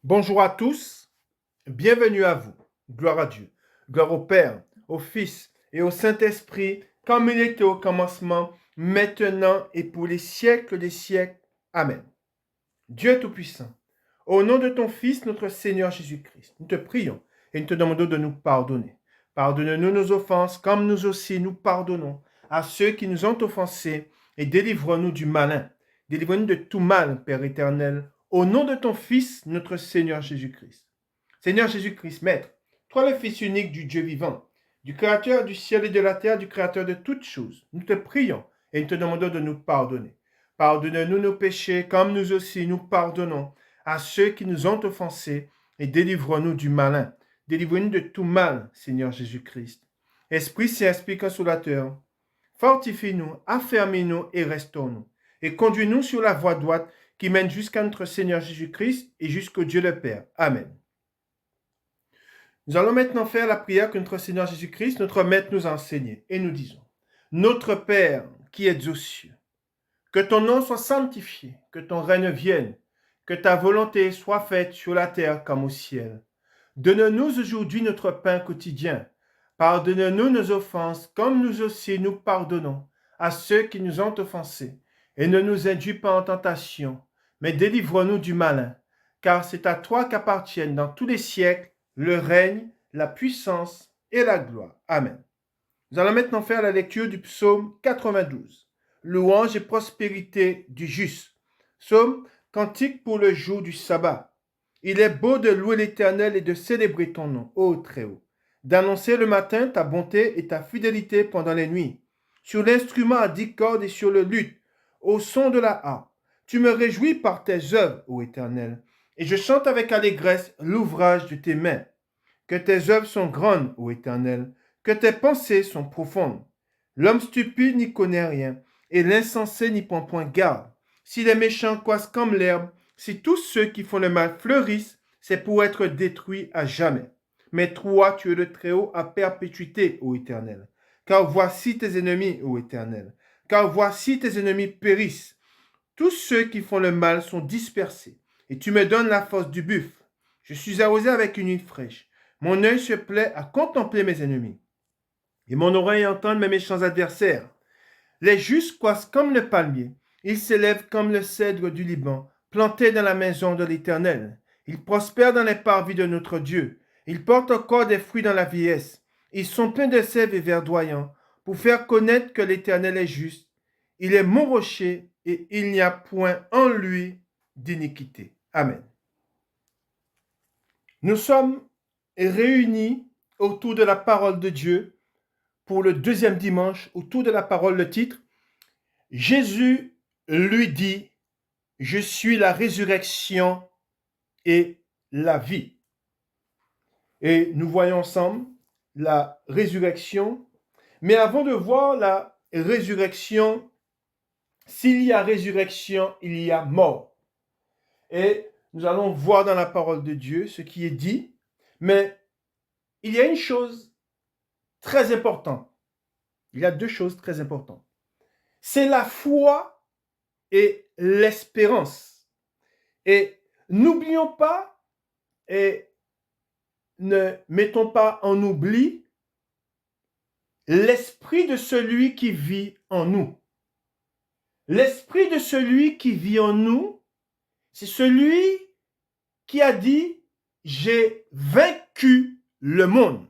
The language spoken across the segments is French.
Bonjour à tous, bienvenue à vous. Gloire à Dieu. Gloire au Père, au Fils et au Saint-Esprit, comme il était au commencement, maintenant et pour les siècles des siècles. Amen. Dieu Tout-Puissant, au nom de ton Fils, notre Seigneur Jésus-Christ, nous te prions et nous te demandons de nous pardonner. Pardonne-nous nos offenses, comme nous aussi nous pardonnons à ceux qui nous ont offensés, et délivre-nous du malin. Délivre-nous de tout mal, Père éternel, au nom de ton Fils, notre Seigneur Jésus-Christ. Seigneur Jésus-Christ, Maître, toi le Fils unique du Dieu vivant, du Créateur du ciel et de la terre, du Créateur de toutes choses, nous te prions et nous te demandons de nous pardonner. Pardonne-nous nos péchés, comme nous aussi nous pardonnons à ceux qui nous ont offensés, et délivre-nous du malin. Délivre-nous de tout mal, Seigneur Jésus-Christ. Esprit Saint, Esprit Consolateur, fortifie-nous, affermis-nous et restaure-nous. Et conduis-nous sur la voie droite qui mène jusqu'à notre Seigneur Jésus-Christ et jusqu'au Dieu le Père. Amen. Nous allons maintenant faire la prière que notre Seigneur Jésus-Christ, notre Maître, nous a enseignée. Et nous disons, Notre Père qui es aux cieux, que ton nom soit sanctifié, que ton règne vienne, que ta volonté soit faite sur la terre comme au ciel. Donne-nous aujourd'hui notre pain quotidien. Pardonne-nous nos offenses, comme nous aussi nous pardonnons à ceux qui nous ont offensés. Et ne nous induis pas en tentation, mais délivre-nous du malin, car c'est à toi qu'appartiennent dans tous les siècles le règne, la puissance et la gloire. Amen. Nous allons maintenant faire la lecture du psaume 92. Louange et prospérité du juste. Psaume, cantique pour le jour du sabbat. Il est beau de louer l'Éternel et de célébrer ton nom, ô Très-Haut, d'annoncer le matin ta bonté et ta fidélité pendant les nuits, sur l'instrument à 10 cordes et sur le luth, au son de la harpe. Tu me réjouis par tes œuvres, ô Éternel, et je chante avec allégresse l'ouvrage de tes mains. Que tes œuvres sont grandes, ô Éternel, que tes pensées sont profondes. L'homme stupide n'y connaît rien, et l'insensé n'y prend point garde. Si les méchants croissent comme l'herbe, si tous ceux qui font le mal fleurissent, c'est pour être détruits à jamais. Mais toi, tu es le Très-Haut à perpétuité, ô Éternel. Car voici tes ennemis, ô Éternel. Car voici tes ennemis périssent. Tous ceux qui font le mal sont dispersés, et tu me donnes la force du buffle. Je suis arrosé avec une huile fraîche. Mon œil se plaît à contempler mes ennemis, et mon oreille entend mes méchants adversaires. Les justes croissent comme le palmier, ils s'élèvent comme le cèdre du Liban, plantés dans la maison de l'Éternel. Ils prospèrent dans les parvis de notre Dieu. Ils portent encore des fruits dans la vieillesse. Ils sont pleins de sève et verdoyants, pour faire connaître que l'Éternel est juste. Il est mon rocher, et il n'y a point en lui d'iniquité. Amen. Nous sommes réunis autour de la parole de Dieu pour le deuxième dimanche, autour de la parole, le titre « Jésus lui dit, je suis la résurrection et la vie ». Et nous voyons ensemble la résurrection. Mais avant de voir la résurrection, s'il y a résurrection, il y a mort. Et nous allons voir dans la parole de Dieu ce qui est dit. Mais il y a une chose très importante. Il y a deux choses très importantes. C'est la foi et l'espérance. Et n'oublions pas et ne mettons pas en oubli l'esprit de celui qui vit en nous. L'esprit de celui qui vit en nous, c'est celui qui a dit « J'ai vaincu le monde ».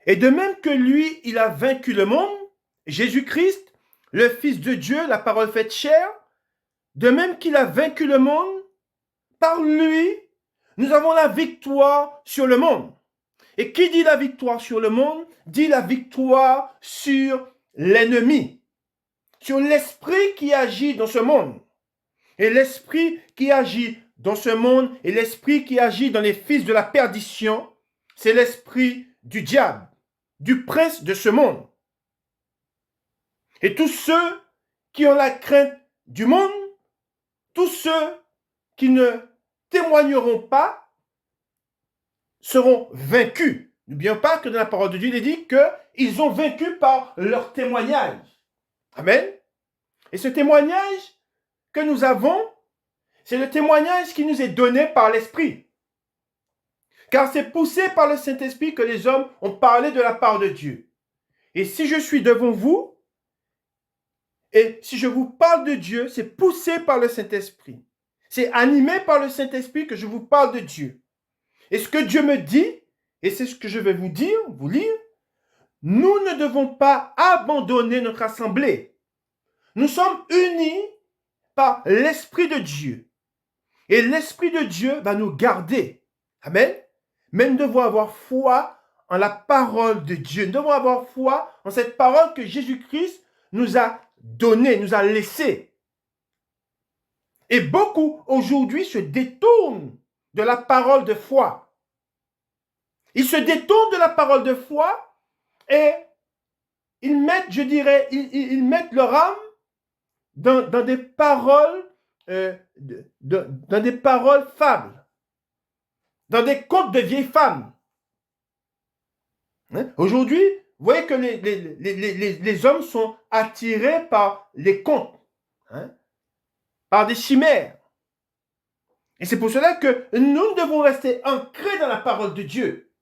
Et de même que lui, il a vaincu le monde, Jésus-Christ, le Fils de Dieu, la parole faite chair, de même qu'il a vaincu le monde, par lui, nous avons la victoire sur le monde. Et qui dit la victoire sur le monde, dit la victoire sur l'ennemi, sur l'esprit qui agit dans ce monde. Et l'esprit qui agit dans ce monde et l'esprit qui agit dans les fils de la perdition, c'est l'esprit du diable, du prince de ce monde. Et tous ceux qui ont la crainte du monde, tous ceux qui ne témoigneront pas, seront vaincus. N'oublions pas que dans la parole de Dieu, il est dit qu'ils ont vaincu par leur témoignage. Amen. Et ce témoignage que nous avons, c'est le témoignage qui nous est donné par l'Esprit. Car c'est poussé par le Saint-Esprit que les hommes ont parlé de la part de Dieu. Et si je suis devant vous, et si je vous parle de Dieu, c'est poussé par le Saint-Esprit. C'est animé par le Saint-Esprit que je vous parle de Dieu. Et ce que Dieu me dit, et c'est ce que je vais vous dire, vous lire, nous ne devons pas abandonner notre assemblée. Nous sommes unis par l'Esprit de Dieu. Et l'Esprit de Dieu va nous garder. Amen. Mais nous devons avoir foi en la parole de Dieu. Nous devons avoir foi en cette parole que Jésus-Christ nous a donnée, nous a laissée. Et beaucoup aujourd'hui se détournent de la parole de foi. Ils se détournent de la parole de foi et ils mettent, je dirais, ils mettent leur âme dans des paroles, dans des paroles fables, dans des contes de vieilles femmes. Hein? Aujourd'hui, vous voyez que les hommes sont attirés par les contes, hein? Par des chimères. Et c'est pour cela que nous devons rester ancrés dans la parole de Dieu,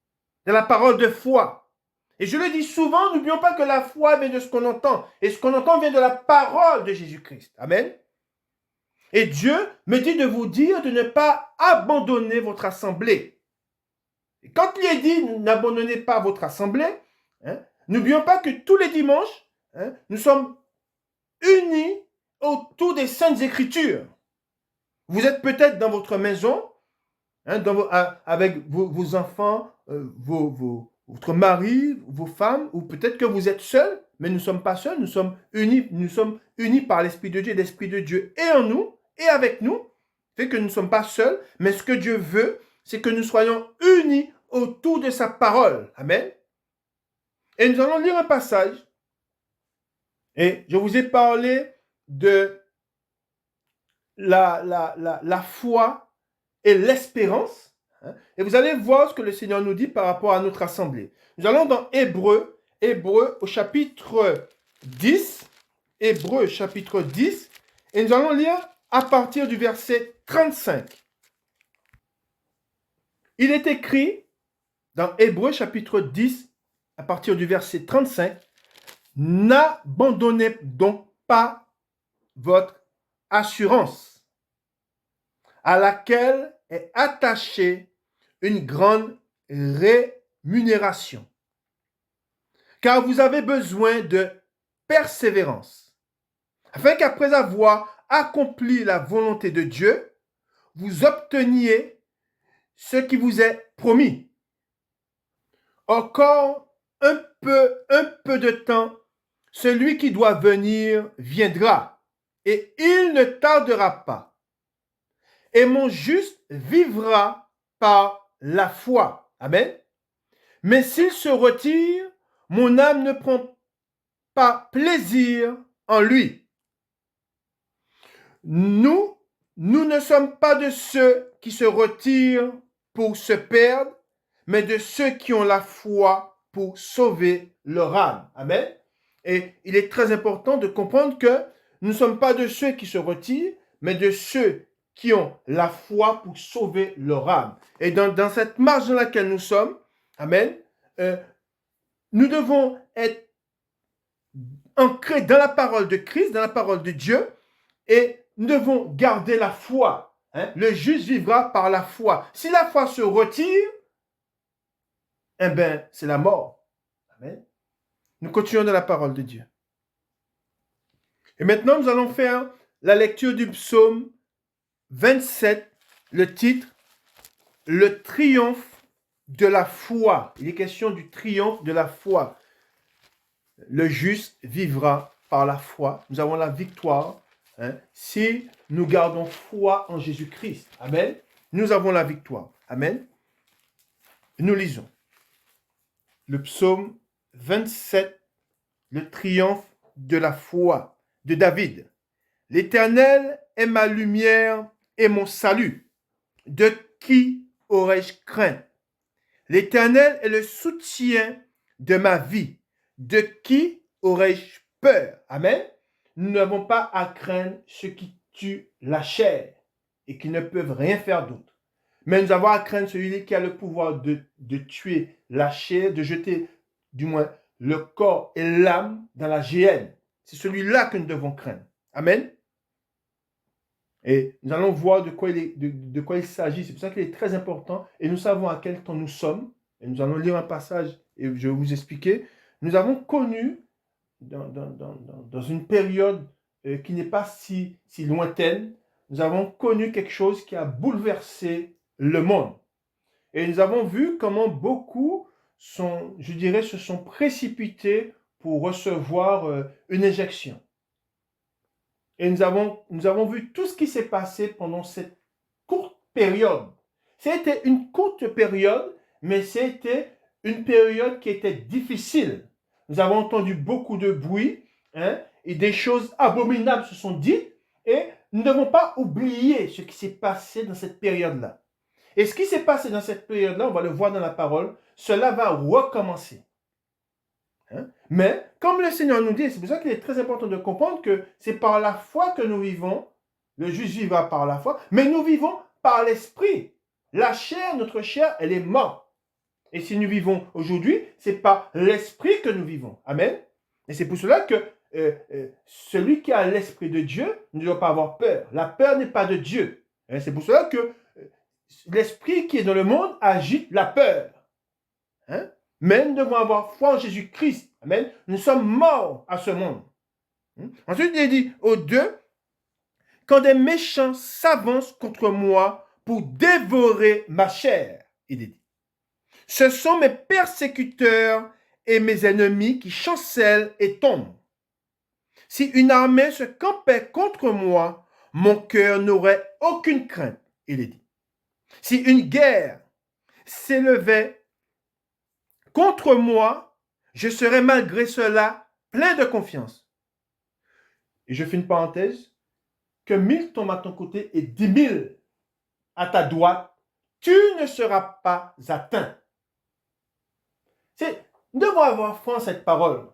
dans la parole de foi. Et je le dis souvent, n'oublions pas que la foi vient de ce qu'on entend. Et ce qu'on entend vient de la parole de Jésus-Christ. Amen. Et Dieu me dit de vous dire de ne pas abandonner votre assemblée. Et quand il est dit, n'abandonnez pas votre assemblée, hein, n'oublions pas que tous les dimanches, hein, nous sommes unis autour des Saintes Écritures. Vous êtes peut-être dans votre maison, hein, avec vos enfants, votre mari, vos femmes, ou peut-être que vous êtes seuls, mais nous ne sommes pas seuls, nous sommes unis par l'Esprit de Dieu, et l'Esprit de Dieu est en nous et avec nous, fait que nous ne sommes pas seuls, mais ce que Dieu veut, c'est que nous soyons unis autour de sa parole. Amen. Et nous allons lire un passage, et je vous ai parlé de la foi et l'espérance. Hein, et vous allez voir ce que le Seigneur nous dit par rapport à notre assemblée. Nous allons dans Hébreux au chapitre 10. Hébreux chapitre 10. Et nous allons lire à partir du verset 35. Il est écrit dans Hébreux chapitre 10, à partir du verset 35, « N'abandonnez donc pas votre assurance, à laquelle est attachée une grande rémunération. Car vous avez besoin de persévérance, afin qu'après avoir accompli la volonté de Dieu, vous obteniez ce qui vous est promis. Encore un peu de temps, celui qui doit venir viendra, et il ne tardera pas. Et mon juste vivra par la foi. Amen. Mais s'il se retire, mon âme ne prend pas plaisir en lui. Nous ne sommes pas de ceux qui se retirent pour se perdre, mais de ceux qui ont la foi pour sauver leur âme. Amen. Et il est très important de comprendre que nous ne sommes pas de ceux qui se retirent, mais de ceux qui ont la foi pour sauver leur âme. Et dans cette marche dans laquelle nous sommes, amen, nous devons être ancrés dans la parole de Christ, dans la parole de Dieu, et nous devons garder la foi. Hein? Le juste vivra par la foi. Si la foi se retire, eh bien, c'est la mort. Amen. Nous continuons dans la parole de Dieu. Et maintenant, nous allons faire la lecture du psaume 27, le titre « Le triomphe de la foi ». Il est question du triomphe de la foi. Le juste vivra par la foi. Nous avons la victoire. Hein, si nous gardons foi en Jésus-Christ. Amen. Nous avons la victoire. Amen. Nous lisons le psaume 27, le triomphe de la foi de David. L'Éternel est ma lumière et mon salut. De qui aurais-je crainte? L'Éternel est le soutien de ma vie. De qui aurais-je peur? Amen. Nous n'avons pas à craindre ce qui tue la chair. et qui ne peuvent rien faire d'autre. Mais nous avons à craindre celui qui a le pouvoir de tuer la chair, de jeter du moins le corps et l'âme dans la géhenne. C'est celui-là que nous devons craindre. Amen. Et nous allons voir de quoi il s'agit. C'est pour ça qu'il est très important. Et nous savons à quel temps nous sommes. Et nous allons lire un passage et je vais vous expliquer. Nous avons connu dans une période qui n'est pas si lointaine, nous avons connu quelque chose qui a bouleversé le monde. Et nous avons vu comment beaucoup se sont précipités pour recevoir une injection. Et nous avons vu tout ce qui s'est passé pendant cette courte période. C'était une courte période, mais c'était une période qui était difficile. Nous avons entendu beaucoup de bruit, et des choses abominables se sont dites, et nous ne devons pas oublier ce qui s'est passé dans cette période-là. Et ce qui s'est passé dans cette période-là, on va le voir dans la parole, cela va recommencer. Mais, comme le Seigneur nous dit, c'est pour ça qu'il est très important de comprendre que c'est par la foi que nous vivons, le juste vivra par la foi, mais nous vivons par l'esprit. La chair, notre chair, elle est morte. Et si nous vivons aujourd'hui, c'est par l'esprit que nous vivons. Amen. Et c'est pour cela que celui qui a l'esprit de Dieu ne doit pas avoir peur. La peur n'est pas de Dieu. C'est pour cela que l'esprit qui est dans le monde agite la peur. Mais nous devons avoir foi en Jésus-Christ. Amen. Nous sommes morts à ce monde. Ensuite, il dit aux deux, quand des méchants s'avancent contre moi pour dévorer ma chair, il est dit. Ce sont mes persécuteurs et mes ennemis qui chancellent et tombent. Si une armée se campait contre moi, mon cœur n'aurait aucune crainte, il est dit. Si une guerre s'élevait contre moi, je serais malgré cela plein de confiance. Et je fais une parenthèse, que 1000 tombent à ton côté et 10 000 à ta droite, tu ne seras pas atteint. Nous devons avoir foi en cette parole.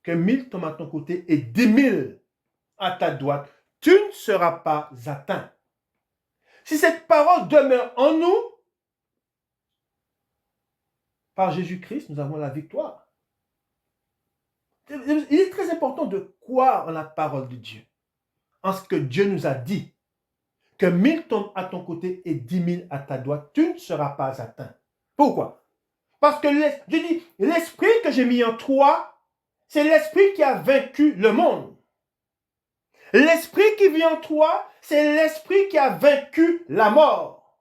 Que 1000 tombent à ton côté et 10 000 à ta droite, tu ne seras pas atteint. Si cette parole demeure en nous, par Jésus-Christ, nous avons la victoire. Il est très important de croire en la parole de Dieu, en ce que Dieu nous a dit. Que 1000 tombent à ton côté et 10 000 à ta droite, tu ne seras pas atteint. Pourquoi? Parce que Dieu dit, l'esprit que j'ai mis en toi, c'est l'esprit qui a vaincu le monde. L'esprit qui vit en toi, c'est l'esprit qui a vaincu la mort.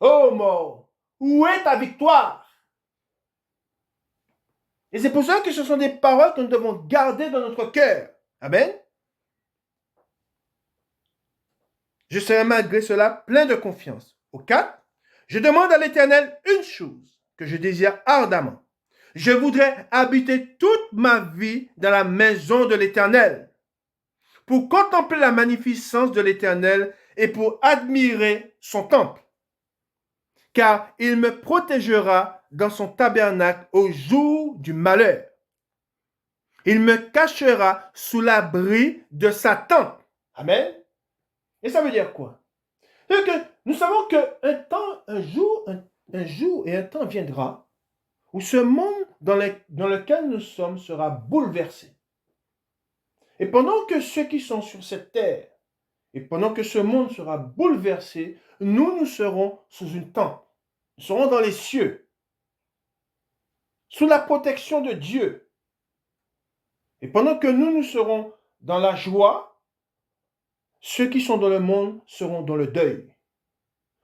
Oh mort, où est ta victoire? Et c'est pour ça que ce sont des paroles que nous devons garder dans notre cœur. Amen. Je serai malgré cela plein de confiance. Au 4, je demande à l'Éternel une chose que je désire ardemment. Je voudrais habiter toute ma vie dans la maison de l'Éternel, pour contempler la magnificence de l'Éternel et pour admirer son temple. Car il me protégera dans son tabernacle au jour du malheur. Il me cachera sous l'abri de sa tente. Amen. Et ça veut dire quoi? C'est-à-dire que nous savons un jour et un temps viendra où ce monde dans lequel nous sommes sera bouleversé. Et pendant que ceux qui sont sur cette terre, et pendant que ce monde sera bouleversé, nous serons sous une tente. Nous serons dans les cieux, sous la protection de Dieu. Et pendant que nous serons dans la joie, ceux qui sont dans le monde seront dans le deuil.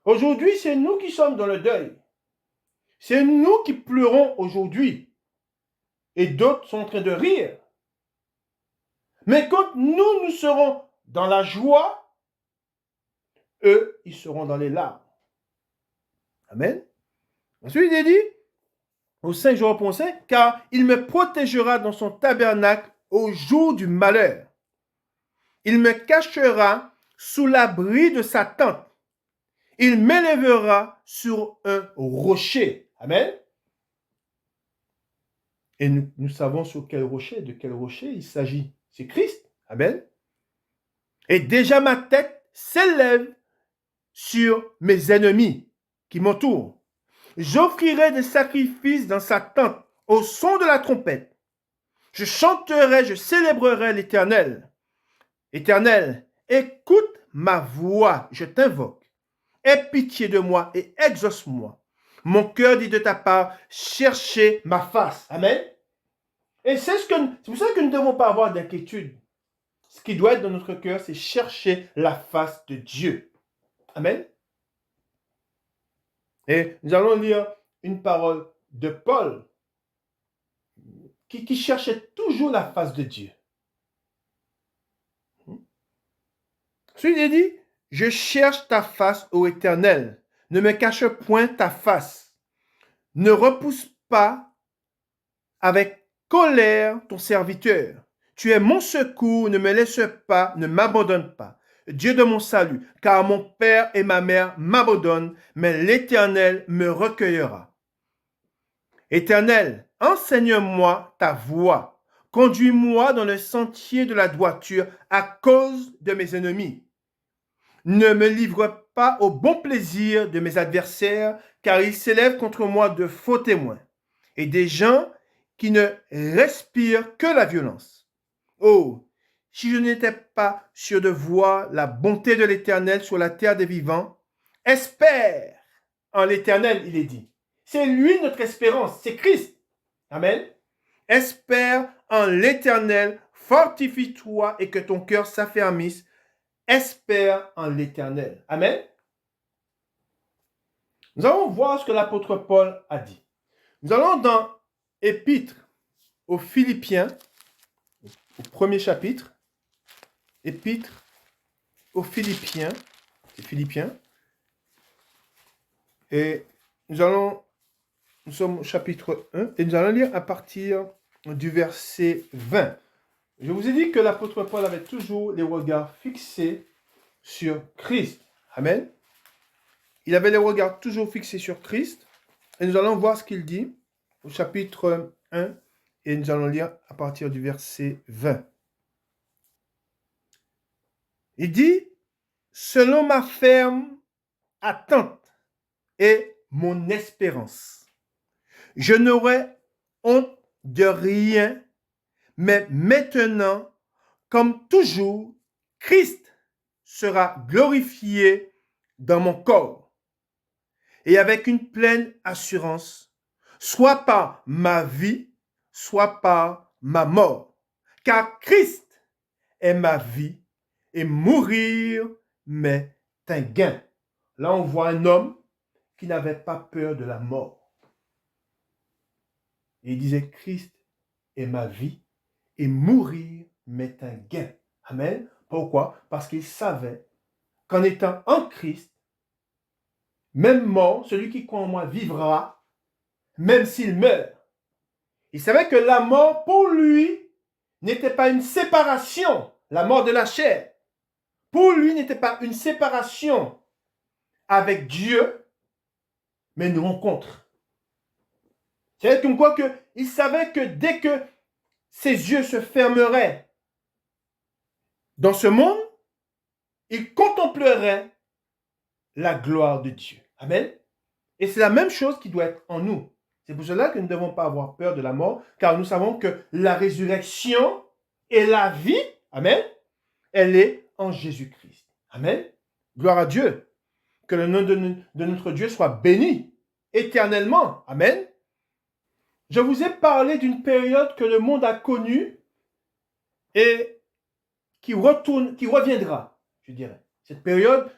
Aujourd'hui, c'est nous qui sommes dans le deuil. C'est nous qui pleurons aujourd'hui. Et d'autres sont en train de rire. Mais quand nous serons dans la joie, eux, ils seront dans les larmes. Amen. Ensuite, il est dit, au 5, je reprends 5, car il me protégera dans son tabernacle au jour du malheur. Il me cachera sous l'abri de sa tente. Il m'élèvera sur un rocher. Amen. Et nous savons sur quel rocher, de quel rocher il s'agit. C'est Christ. Amen. Et déjà ma tête s'élève sur mes ennemis qui m'entourent. J'offrirai des sacrifices dans sa tente au son de la trompette. Je chanterai, je célébrerai l'Éternel. Éternel, écoute ma voix, je t'invoque. Aie pitié de moi et exauce-moi. Mon cœur dit de ta part, cherchez ma face. Amen. Et c'est pour ça que nous ne devons pas avoir d'inquiétude. Ce qui doit être dans notre cœur, c'est chercher la face de Dieu. Amen. Et nous allons lire une parole de Paul qui cherchait toujours la face de Dieu. Celui-là dit, je cherche ta face, ô Éternel. Ne me cache point ta face. Ne repousse pas avec colère ton serviteur. Tu es mon secours, ne me laisse pas, ne m'abandonne pas. Dieu de mon salut, car mon père et ma mère m'abandonnent, mais l'Éternel me recueillera. Éternel, enseigne-moi ta voie. Conduis-moi dans le sentier de la droiture à cause de mes ennemis. Ne me livre pas au bon plaisir de mes adversaires, car ils s'élèvent contre moi de faux témoins et des gens qui ne respirent que la violence. Oh, si je n'étais pas sûr de voir la bonté de l'Éternel sur la terre des vivants, espère en l'Éternel, il est dit. C'est lui notre espérance, c'est Christ. Amen. Espère en l'Éternel, fortifie-toi et que ton cœur s'affermisse. Espère en l'Éternel. Amen. Nous allons voir ce que l'apôtre Paul a dit. Nous allons dans Épître aux Philippiens, au premier chapitre. Épître aux Philippiens. C'est Philippiens. Et nous sommes au chapitre 1 et nous allons lire à partir du verset 20. Je vous ai dit que l'apôtre Paul avait toujours les regards fixés sur Christ. Amen. Il avait les regards toujours fixés sur Christ. Et nous allons voir ce qu'il dit au chapitre 1 et nous allons lire à partir du verset 20. Il dit, selon ma ferme attente et mon espérance, je n'aurai honte de rien, mais maintenant, comme toujours, Christ sera glorifié dans mon corps et avec une pleine assurance, soit par ma vie, soit par ma mort. Car Christ est ma vie et mourir m'est un gain. Là, on voit un homme qui n'avait pas peur de la mort. Et il disait, Christ est ma vie et mourir m'est un gain. Amen. Pourquoi? Parce qu'il savait qu'en étant en Christ, même mort, celui qui croit en moi vivra, même s'il meurt. Il savait que la mort, pour lui, n'était pas une séparation, la mort de la chair. Pour lui, n'était pas une séparation avec Dieu, mais une rencontre. C'est comme quoi il savait que dès que ses yeux se fermeraient dans ce monde, il contemplerait la gloire de Dieu. Amen. Et c'est la même chose qui doit être en nous. C'est pour cela que nous ne devons pas avoir peur de la mort, car nous savons que la résurrection et la vie, amen, elle est en Jésus-Christ. Amen. Gloire à Dieu. Que le nom de notre Dieu soit béni éternellement. Amen. Je vous ai parlé d'une période que le monde a connue et qui reviendra, je dirais. Cette période,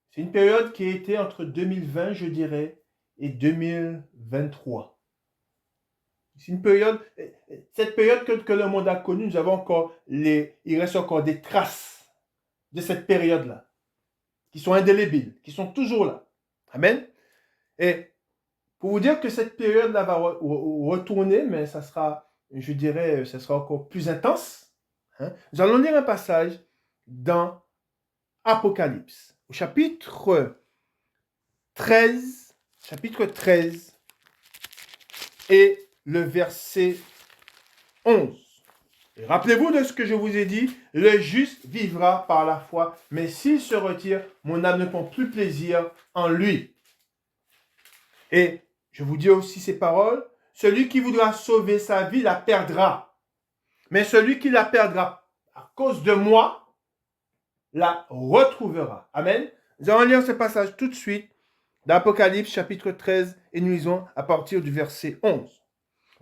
c'est une période qui a été entre 2020, je dirais, et 2023. C'est une période, cette période que le monde a connue, nous avons encore il reste encore des traces de cette période-là, qui sont indélébiles, qui sont toujours là. Amen. Et pour vous dire que cette période-là va retourner, mais ça sera, je dirais, ça sera encore plus intense. Hein? Nous allons lire un passage dans Apocalypse, au chapitre 13, et le verset 11. Et rappelez-vous de ce que je vous ai dit, le juste vivra par la foi, mais s'il se retire, mon âme ne prend plus plaisir en lui. Et je vous dis aussi ces paroles, celui qui voudra sauver sa vie la perdra. Mais celui qui la perdra à cause de moi, la retrouvera. Amen. Nous allons lire ce passage tout de suite d'Apocalypse chapitre 13 et nous lisons à partir du verset 11.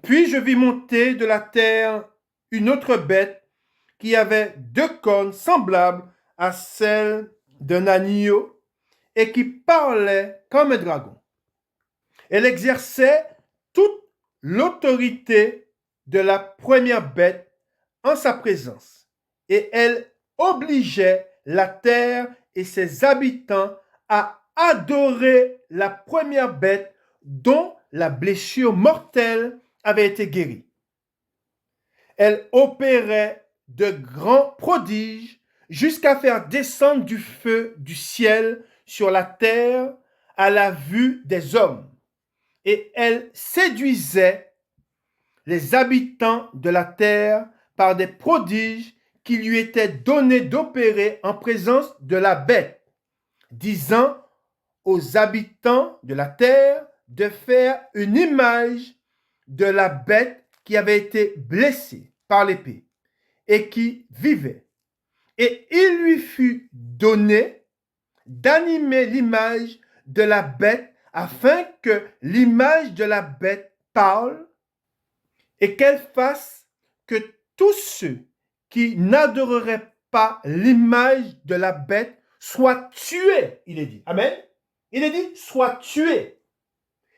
Puis je vis monter de la terre une autre bête qui avait 2 cornes semblables à celles d'un agneau et qui parlait comme un dragon. Elle exerçait toute l'autorité de la première bête en sa présence et elle obligeait la terre et ses habitants à adorer la première bête dont la blessure mortelle avait été guérie. Elle opérait de grands prodiges jusqu'à faire descendre du feu du ciel sur la terre à la vue des hommes. Et elle séduisait les habitants de la terre par des prodiges qui lui étaient donnés d'opérer en présence de la bête, disant aux habitants de la terre de faire une image de la bête qui avait été blessée par l'épée et qui vivait. Et il lui fut donné d'animer l'image de la bête afin que l'image de la bête parle et qu'elle fasse que tous ceux qui n'adoreraient pas l'image de la bête soient tués, il est dit. Amen. Il est dit, soient tués.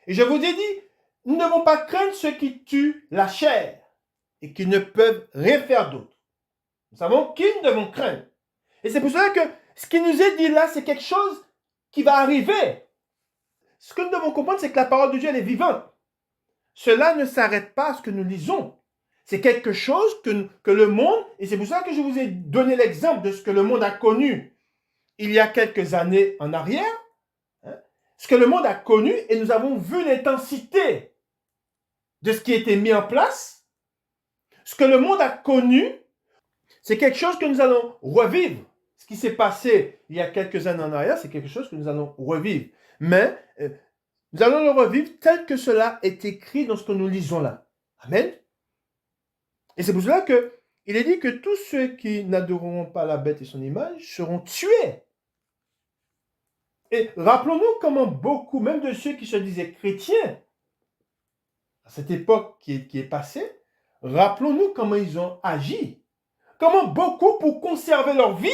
Et je vous ai dit, nous ne devons pas craindre ceux qui tuent la chair et qui ne peuvent rien faire d'autre. Nous savons qui nous devons craindre. Et c'est pour cela que ce qui nous est dit là, c'est quelque chose qui va arriver. Ce que nous devons comprendre, c'est que la parole de Dieu, elle est vivante. Cela ne s'arrête pas à ce que nous lisons. C'est quelque chose que le monde, et c'est pour ça que je vous ai donné l'exemple de ce que le monde a connu il y a quelques années en arrière, ce que le monde a connu, et nous avons vu l'intensité de ce qui a été mis en place. Ce que le monde a connu, c'est quelque chose que nous allons revivre. Ce qui s'est passé il y a quelques années en arrière, c'est quelque chose que nous allons revivre. Mais nous allons le revivre tel que cela est écrit dans ce que nous lisons là. Amen. Et c'est pour cela qu'il est dit que tous ceux qui n'adoreront pas la bête et son image seront tués. Et rappelons-nous comment beaucoup, même de ceux qui se disaient chrétiens, à cette époque qui est passée, rappelons-nous comment ils ont agi. Comment beaucoup, pour conserver leur vie,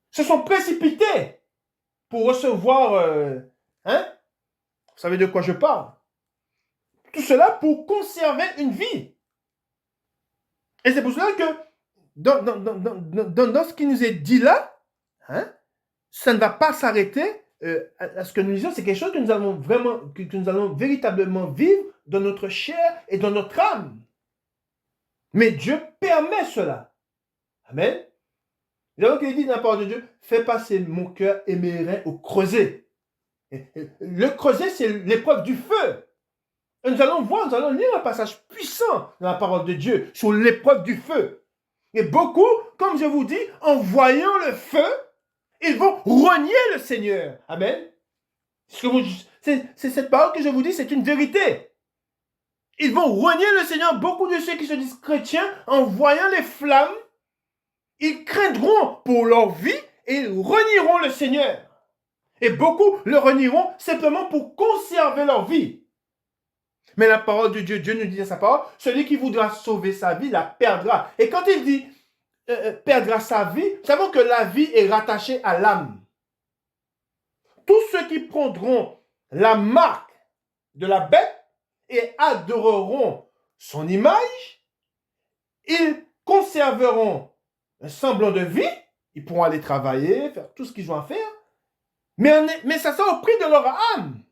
se sont précipités pour recevoir... vous savez de quoi je parle? Tout cela pour conserver une vie. Et c'est pour cela que dans ce qui nous est dit là, ça ne va pas s'arrêter à ce que nous disons. C'est quelque chose que nous allons nous allons véritablement vivre dans notre chair et dans notre âme. Mais Dieu permet cela. Amen. Donc il dit dans la parole de Dieu, fais passer mon cœur et mes reins au creuset. Le creuset, c'est l'épreuve du feu. Et nous allons lire un passage puissant dans la parole de Dieu sur l'épreuve du feu. Et beaucoup, comme je vous dis, en voyant le feu, ils vont renier le Seigneur. Amen. C'est cette parole que je vous dis, c'est une vérité. Ils vont renier le Seigneur. Beaucoup de ceux qui se disent chrétiens, en voyant les flammes, ils craindront pour leur vie et ils renieront le Seigneur. Et beaucoup le renieront simplement pour conserver leur vie. Mais la parole de Dieu, Dieu nous dit dans sa parole, celui qui voudra sauver sa vie la perdra. Et quand il dit perdra sa vie, nous savons que la vie est rattachée à l'âme. Tous ceux qui prendront la marque de la bête et adoreront son image, ils conserveront un semblant de vie, ils pourront aller travailler, faire tout ce qu'ils ont à faire, mais ça sera au prix de leur âme.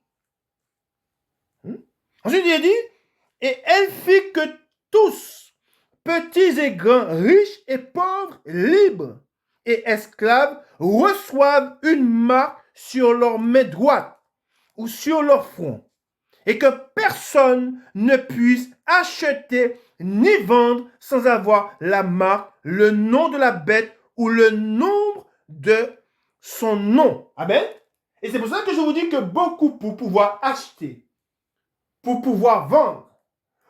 Ensuite, il est dit, et elle fit que tous, petits et grands, riches et pauvres, libres et esclaves, reçoivent une marque sur leur main droite ou sur leur front, et que personne ne puisse acheter ni vendre sans avoir la marque, le nom de la bête ou le nombre de son nom. Amen. Et c'est pour ça que je vous dis que beaucoup, pour pouvoir acheter, pour pouvoir vendre,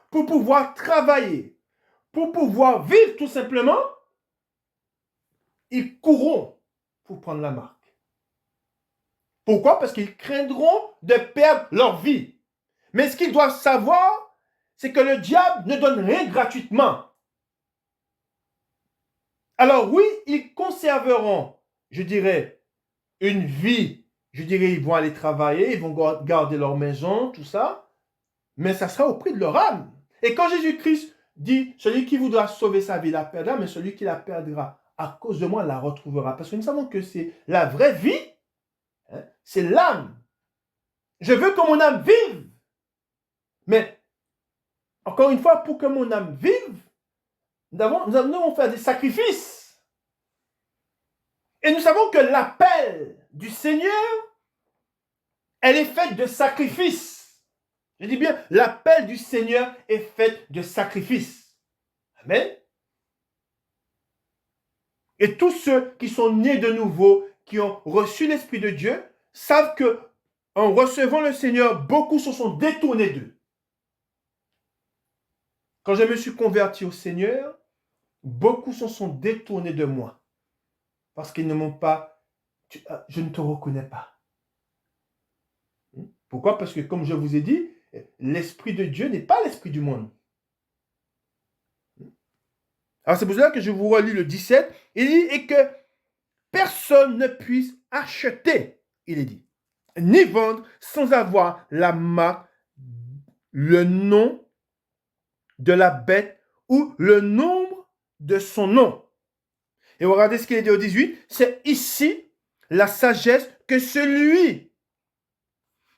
pour pouvoir travailler, pour pouvoir vivre tout simplement, ils courront pour prendre la marque. Pourquoi? Parce qu'ils craindront de perdre leur vie. Mais ce qu'ils doivent savoir, c'est que le diable ne donne rien gratuitement. Alors oui, ils conserveront, je dirais, une vie. Je dirais, ils vont aller travailler, ils vont garder leur maison, tout ça. Mais ça sera au prix de leur âme. Et quand Jésus-Christ dit, celui qui voudra sauver sa vie la perdra, mais celui qui la perdra à cause de moi la retrouvera. Parce que nous savons que c'est la vraie vie, hein, c'est l'âme. Je veux que mon âme vive. Mais, encore une fois, pour que mon âme vive, nous devons faire des sacrifices. Et nous savons que l'appel du Seigneur, elle est faite de sacrifices. Je dis bien, l'appel du Seigneur est fait de sacrifices. Amen. Et tous ceux qui sont nés de nouveau, qui ont reçu l'Esprit de Dieu, savent que en recevant le Seigneur, beaucoup se sont détournés d'eux. Quand je me suis converti au Seigneur, beaucoup se sont détournés de moi. Parce qu'ils ne m'ont pas, je ne te reconnais pas. Pourquoi? Parce que comme je vous ai dit, l'Esprit de Dieu n'est pas l'Esprit du monde. Alors c'est pour cela que je vous relis le 17. Il dit, et que personne ne puisse acheter, il est dit, ni vendre sans avoir la marque, le nom de la bête ou le nombre de son nom. Et regardez ce qu'il est dit au 18. C'est ici la sagesse que celui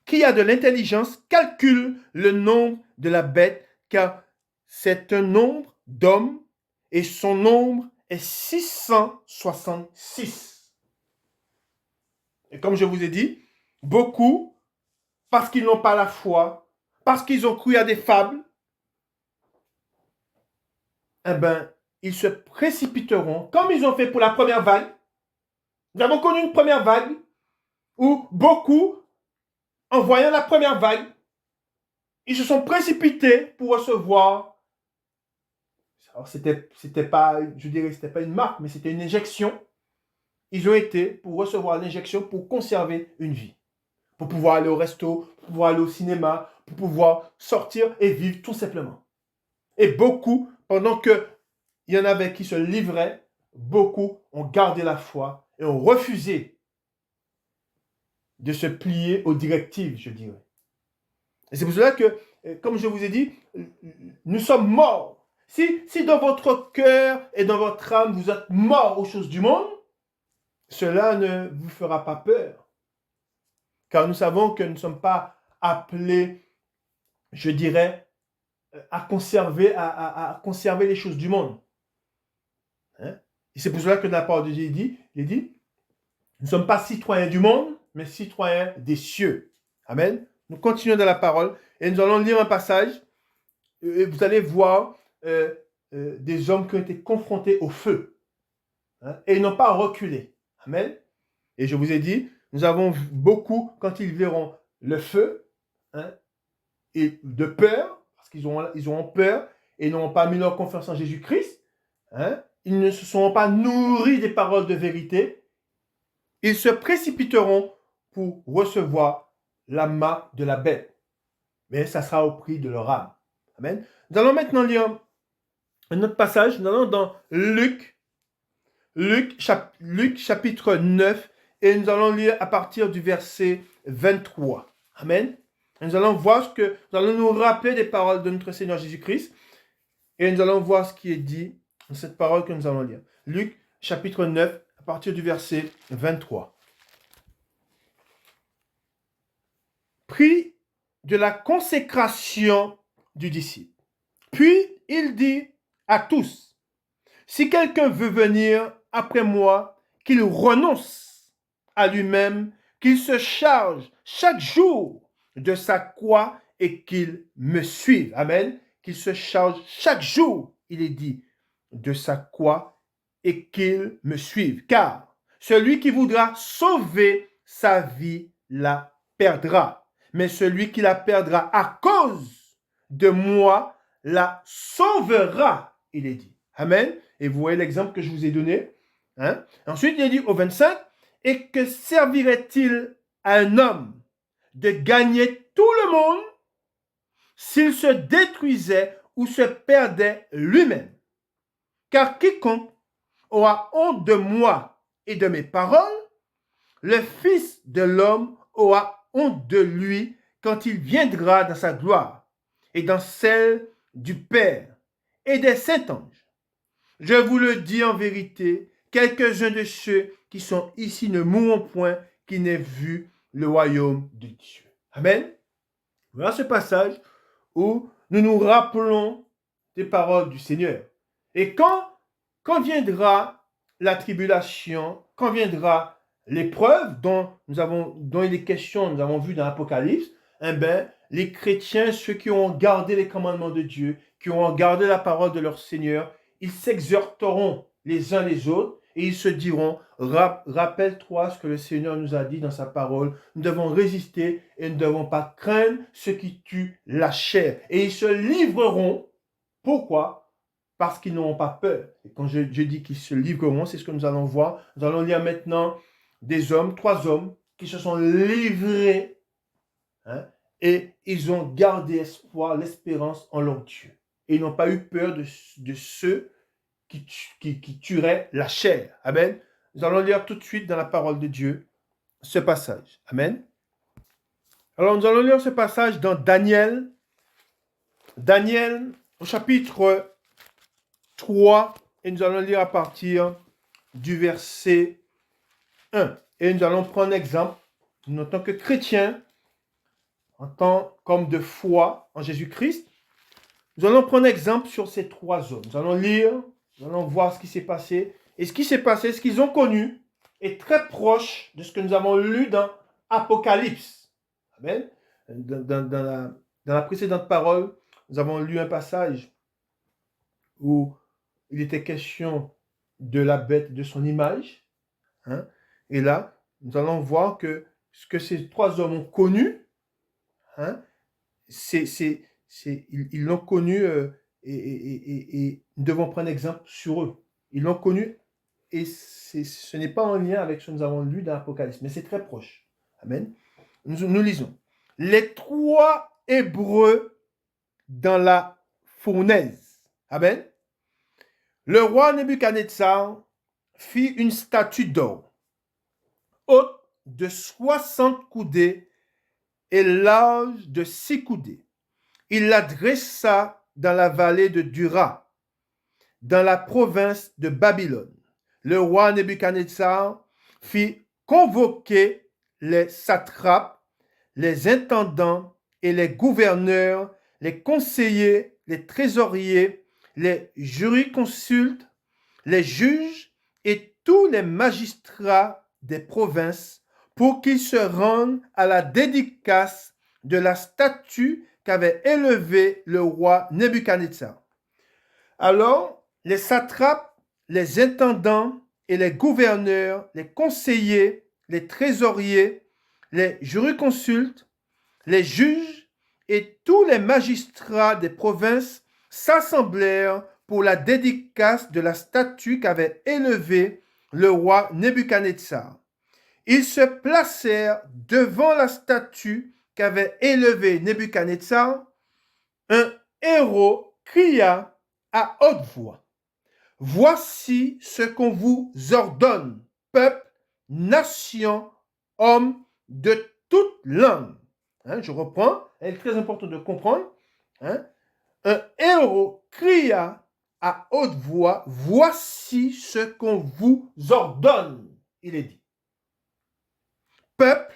qui a de l'intelligence calcule le nombre de la bête, car c'est un nombre d'hommes et son nombre est 666. Et comme je vous ai dit, beaucoup, parce qu'ils n'ont pas la foi, parce qu'ils ont cru à des fables, eh bien, ils se précipiteront, comme ils ont fait pour la première vague. Nous avons connu une première vague où beaucoup, en voyant la première vague, ils se sont précipités pour recevoir. Alors, c'était pas, je dirais, c'était pas une marque, mais c'était une injection. Ils ont été pour recevoir l'injection pour conserver une vie. Pour pouvoir aller au resto, pour pouvoir aller au cinéma, pour pouvoir sortir et vivre tout simplement. Et beaucoup, pendant qu'il y en avait qui se livraient, beaucoup ont gardé la foi et ont refusé de se plier aux directives, je dirais. Et c'est pour cela que, comme je vous ai dit, nous sommes morts. Si dans votre cœur et dans votre âme, vous êtes morts aux choses du monde, cela ne vous fera pas peur. Car nous savons que nous ne sommes pas appelés, je dirais, à conserver les choses du monde. Hein? Et c'est pour cela que la parole de Dieu dit, nous ne sommes pas citoyens du monde, mais citoyens des cieux. Amen. Nous continuons dans la parole et nous allons lire un passage. Et vous allez voir des hommes qui ont été confrontés au feu. Hein, et ils n'ont pas reculé. Amen. Et je vous ai dit, nous avons beaucoup, quand ils verront le feu, hein, et de peur, parce qu'ils auront peur et n'auront pas mis leur confiance en Jésus-Christ. Hein, ils ne se seront pas nourris des paroles de vérité. Ils se précipiteront pour recevoir la marque de la bête. Mais ça sera au prix de leur âme. Amen. Nous allons maintenant lire un autre passage. Nous allons dans Luc chapitre 9 et nous allons lire à partir du verset 23. Amen. Et nous allons voir nous allons nous rappeler des paroles de notre Seigneur Jésus-Christ et nous allons voir ce qui est dit dans cette parole que nous allons lire. Luc chapitre 9 à partir du verset 23. Prix de la consécration du disciple. Puis il dit à tous, si quelqu'un veut venir après moi, qu'il renonce à lui-même, qu'il se charge chaque jour de sa croix et qu'il me suive. Amen. qu'il se charge chaque jour, il est dit, de sa croix et qu'il me suive. Car celui qui voudra sauver sa vie la perdra. Mais celui qui la perdra à cause de moi la sauvera, il est dit. Amen. Et vous voyez l'exemple que je vous ai donné. Hein? Ensuite, il est dit au 25, et que servirait-il à un homme de gagner tout le monde s'il se détruisait ou se perdait lui-même? Car quiconque aura honte de moi et de mes paroles, le Fils de l'homme aura honte de lui quand il viendra dans sa gloire et dans celle du Père et des saints anges. Je vous le dis en vérité, quelques-uns de ceux qui sont ici ne mourront point qui n'aient vu le royaume de Dieu. Amen. Voilà ce passage où nous nous rappelons des paroles du Seigneur. Et quand viendra la tribulation, quand viendra l'épreuve dont il est question, nous avons vu dans l'Apocalypse, eh bien, les chrétiens, ceux qui ont gardé les commandements de Dieu, qui ont gardé la parole de leur Seigneur, ils s'exhorteront les uns les autres et ils se diront, rappelle-toi ce que le Seigneur nous a dit dans sa parole, nous devons résister et nous ne devons pas craindre ce qui tue la chair. Et ils se livreront. Pourquoi? Parce qu'ils n'auront pas peur. Et quand je dis qu'ils se livreront, c'est ce que nous allons voir. Nous allons lire maintenant des hommes, 3 hommes, qui se sont livrés, hein, et ils ont gardé espoir, l'espérance en leur Dieu. Et ils n'ont pas eu peur de ceux qui tueraient la chair. Amen. Nous allons lire tout de suite dans la parole de Dieu ce passage. Amen. Alors nous allons lire ce passage dans Daniel. Daniel au chapitre 3 et nous allons lire à partir du verset 1. Et nous allons prendre exemple, nous en tant que chrétiens, en tant qu'hommes de foi en Jésus-Christ, nous allons prendre exemple sur ces 3 hommes. Nous allons lire, nous allons voir ce qui s'est passé. Et ce qui s'est passé, ce qu'ils ont connu, est très proche de ce que nous avons lu dans Apocalypse. Amen. Dans la précédente parole, nous avons lu un passage où il était question de la bête, de son image. Hein? Et là, nous allons voir que ce que ces 3 hommes ont connu, hein, ils l'ont connu et nous devons prendre exemple sur eux. Ils l'ont connu et ce n'est pas en lien avec ce que nous avons lu dans l'Apocalypse, mais c'est très proche. Amen. Nous lisons. Les 3 Hébreux dans la fournaise. Amen. Le roi Nebuchadnezzar fit une statue d'or, haute de 60 coudées et large de 6 coudées. Il la dressa dans la vallée de Dura, dans la province de Babylone. Le roi Nebuchadnezzar fit convoquer les satrapes, les intendants et les gouverneurs, les conseillers, les trésoriers, les jurisconsultes, les juges et tous les magistrats des provinces pour qu'ils se rendent à la dédicace de la statue qu'avait élevée le roi Nebuchadnezzar. Alors, les satrapes, les intendants et les gouverneurs, les conseillers, les trésoriers, les jurisconsultes, les juges et tous les magistrats des provinces s'assemblèrent pour la dédicace de la statue qu'avait élevée le roi Nebuchadnezzar. Ils se placèrent devant la statue qu'avait élevée Nebuchadnezzar. Un héros cria à haute voix: « Voici ce qu'on vous ordonne, peuple, nation, hommes de toute langue. » Je reprends, c'est très important de comprendre. Un héros cria à haute voix: « Voici ce qu'on vous ordonne. » Il est dit. Peuple,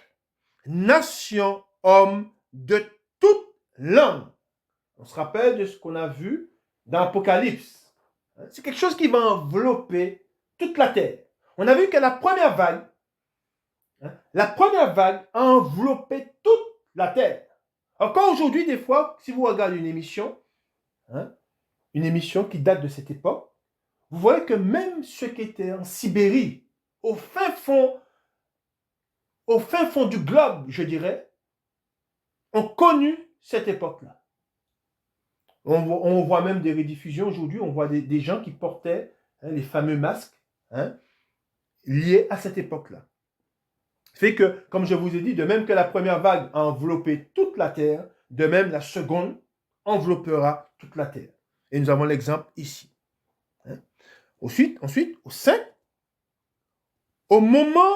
nation, homme de toute langue. On se rappelle de ce qu'on a vu dans l'Apocalypse. C'est quelque chose qui va envelopper toute la terre. On a vu que la première vague a enveloppé toute la terre. Encore aujourd'hui, des fois, si vous regardez une émission, hein, une émission qui date de cette époque, vous voyez que même ceux qui étaient en Sibérie, au fin fond, du globe, je dirais, ont connu cette époque-là. On voit même des rediffusions aujourd'hui, on voit des gens qui portaient les fameux masques liés à cette époque-là. Fait que, comme je vous ai dit, de même que la première vague a enveloppé toute la Terre, de même la seconde enveloppera toute la Terre. Et nous avons l'exemple ici. Ensuite, au 5, au moment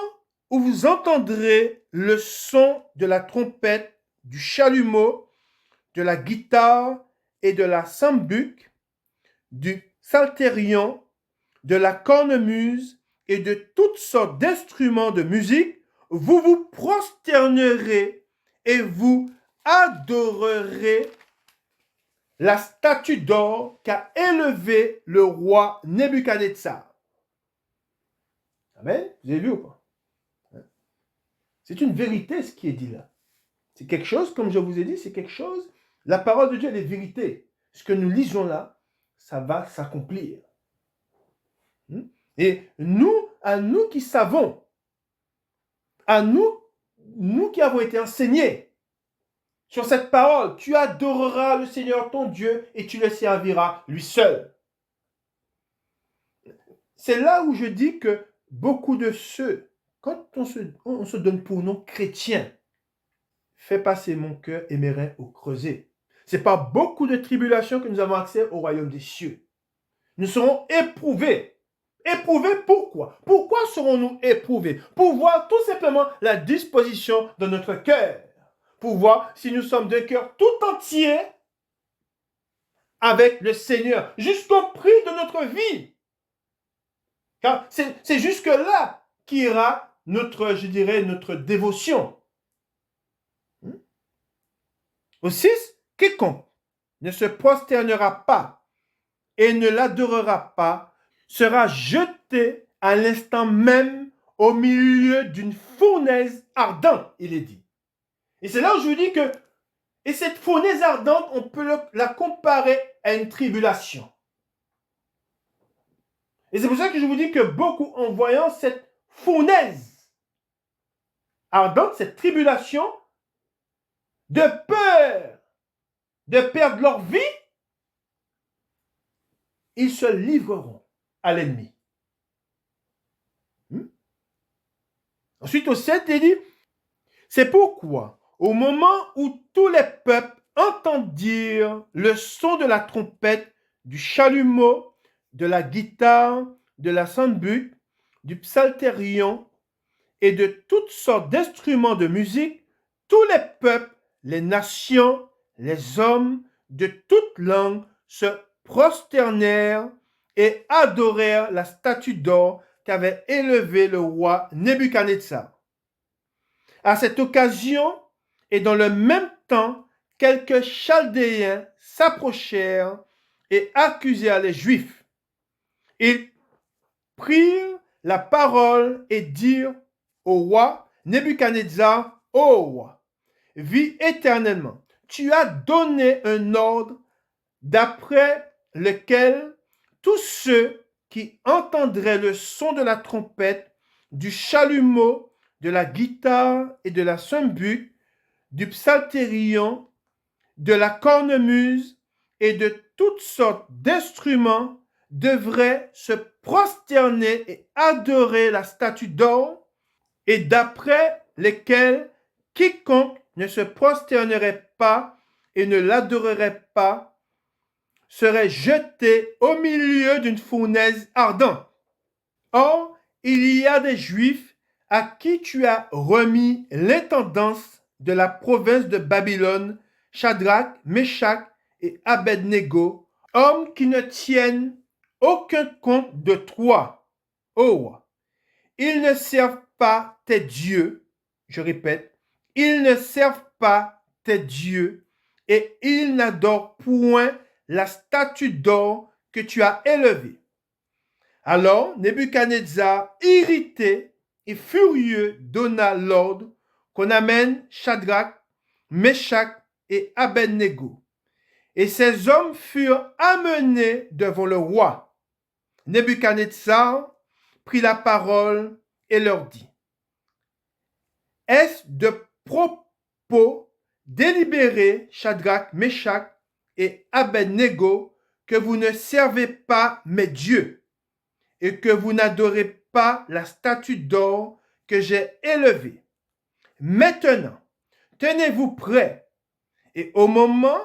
où vous entendrez le son de la trompette, du chalumeau, de la guitare et de la sambuc, du psalterion, de la cornemuse et de toutes sortes d'instruments de musique, vous vous prosternerez et vous adorerez la statue d'or qu'a élevée le roi Nebuchadnezzar. Amen. Vous avez vu ou pas? C'est une vérité ce qui est dit là. C'est quelque chose, comme je vous ai dit, c'est quelque chose. La parole de Dieu, elle est vérité. Ce que nous lisons là, ça va s'accomplir. Et à nous qui savons, à nous qui avons été enseignés sur cette parole, tu adoreras le Seigneur ton Dieu et tu le serviras lui seul. C'est là où je dis que beaucoup de ceux, quand on se donne pour nom chrétien, fais passer mon cœur et mes reins au creuset. C'est par beaucoup de tribulations que nous avons accès au royaume des cieux. Nous serons éprouvés. Éprouvés pourquoi? Pourquoi serons-nous éprouvés? Pour voir tout simplement la disposition de notre cœur. Pour voir si nous sommes d'un cœur tout entier avec le Seigneur, jusqu'au prix de notre vie. Car c'est jusque-là qu'ira notre dévotion. Au 6, quiconque ne se prosternera pas et ne l'adorera pas sera jeté à l'instant même au milieu d'une fournaise ardente, il est dit. Et c'est là où je vous dis que, et cette fournaise ardente, on peut la comparer à une tribulation. Et c'est pour ça que je vous dis que beaucoup, en voyant cette fournaise ardente, cette tribulation, de peur de perdre leur vie, ils se livreront à l'ennemi. Ensuite, au 7, il dit, c'est pourquoi, au moment où tous les peuples entendirent le son de la trompette, du chalumeau, de la guitare, de la sambuc, du psalterion et de toutes sortes d'instruments de musique, tous les peuples, les nations, les hommes de toute langue se prosternèrent et adorèrent la statue d'or qu'avait élevée le roi Nebuchadnezzar. À cette occasion, et dans le même temps, quelques Chaldéens s'approchèrent et accusèrent les Juifs. Ils prirent la parole et dirent au roi Nebuchadnezzar, ô roi, vis éternellement. Tu as donné un ordre d'après lequel tous ceux qui entendraient le son de la trompette, du chalumeau, de la guitare et de la sambuc, du psalterion, de la cornemuse et de toutes sortes d'instruments devraient se prosterner et adorer la statue d'or, et d'après lesquels quiconque ne se prosternerait pas et ne l'adorerait pas serait jeté au milieu d'une fournaise ardente. Or, il y a des Juifs à qui tu as remis l'intendance de la province de Babylone, Shadrach, Meshach et Abednego, hommes qui ne tiennent aucun compte de toi, ô roi. Ils ne servent pas tes dieux, je répète, ils ne servent pas tes dieux et ils n'adorent point la statue d'or que tu as élevée. Alors Nebuchadnezzar, irrité et furieux, donna l'ordre qu'on amène Shadrach, Meshach et Abednego. Et ces hommes furent amenés devant le roi. Nebuchadnezzar prit la parole et leur dit, est-ce de propos délibérés, Shadrach, Meshach et Abednego, que vous ne servez pas mes dieux et que vous n'adorez pas la statue d'or que j'ai élevée? Maintenant, tenez-vous prêts, et au moment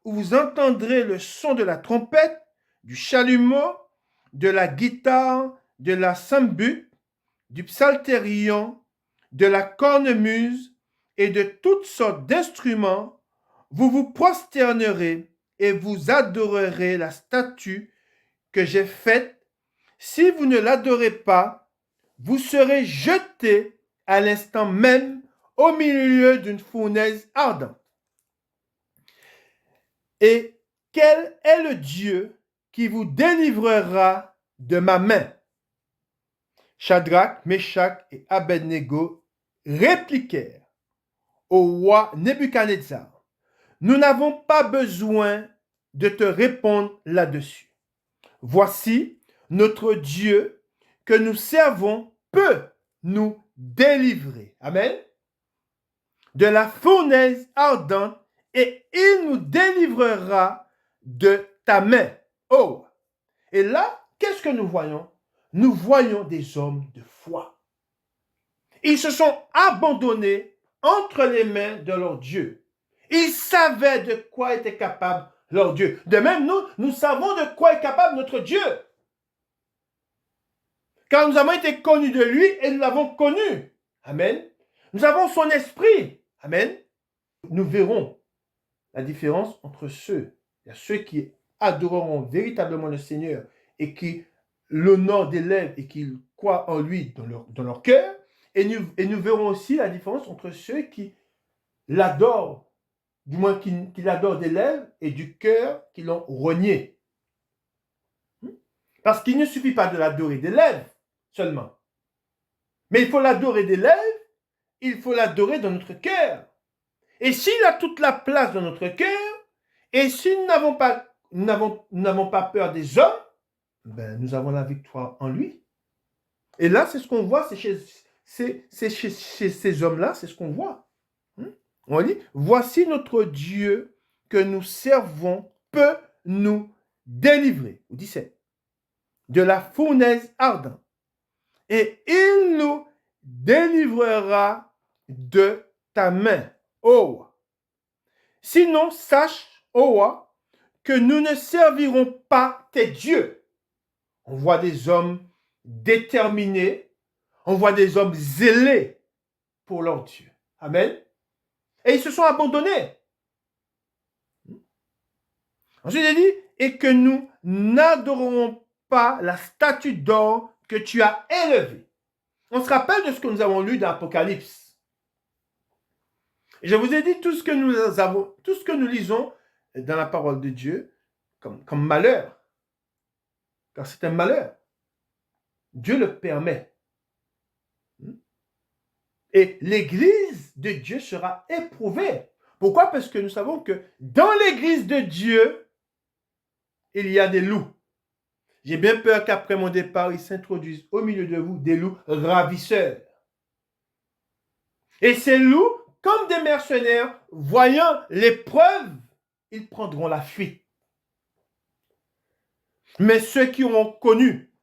où vous entendrez le son de la trompette, du chalumeau, de la guitare, de la sambut, du psalterion, de la cornemuse et de toutes sortes d'instruments, vous vous prosternerez et vous adorerez la statue que j'ai faite. Si vous ne l'adorez pas, vous serez jetés à l'instant même au milieu d'une fournaise ardente. Et quel est le Dieu qui vous délivrera de ma main? Shadrach, Meshach et Abednego répliquèrent au roi Nebuchadnezzar, nous n'avons pas besoin de te répondre là-dessus. Voici, notre Dieu que nous servons peut nous délivrer. Amen. De la fournaise ardente, et il nous délivrera de ta main. Oh! Et là, qu'est-ce que nous voyons? Nous voyons des hommes de foi. Ils se sont abandonnés entre les mains de leur Dieu. Ils savaient de quoi était capable leur Dieu. De même, nous savons de quoi est capable notre Dieu. Car nous avons été connus de lui et nous l'avons connu. Amen. Nous avons son esprit. Amen. Nous verrons la différence entre ceux qui adoreront véritablement le Seigneur et qui l'honorent des lèvres et qui croient en lui dans leur cœur. Et nous verrons aussi la différence entre ceux qui l'adorent, du moins qui l'adorent des lèvres et du cœur qui l'ont renié. Parce qu'il ne suffit pas de l'adorer des lèvres seulement. Mais il faut l'adorer des lèvres, il faut l'adorer dans notre cœur. Et s'il a toute la place dans notre cœur, et si nous n'avons pas peur des hommes, ben, nous avons la victoire en lui. Et là, c'est ce qu'on voit, c'est chez ces hommes-là, c'est ce qu'on voit. On dit, voici notre Dieu que nous servons peut nous délivrer. 17. De la fournaise ardente. Et il nous délivrera de ta main, ô roi. Sinon, sache, ô roi, que nous ne servirons pas tes dieux. On voit des hommes déterminés, on voit des hommes zélés pour leur Dieu. Amen. Et ils se sont abandonnés. Ensuite, il dit, et que nous n'adorerons pas la statue d'or que tu as élevée. On se rappelle de ce que nous avons lu dans l'Apocalypse. Je vous ai dit tout ce que nous lisons dans la parole de Dieu comme malheur. Car c'est un malheur. Dieu le permet. Et l'église de Dieu sera éprouvée. Pourquoi? Parce que nous savons que dans l'église de Dieu, il y a des loups. J'ai bien peur qu'après mon départ, ils s'introduisent au milieu de vous des loups ravisseurs. Et ces loups, comme des mercenaires, voyant l'épreuve, ils prendront la fuite. Mais ceux qui auront connu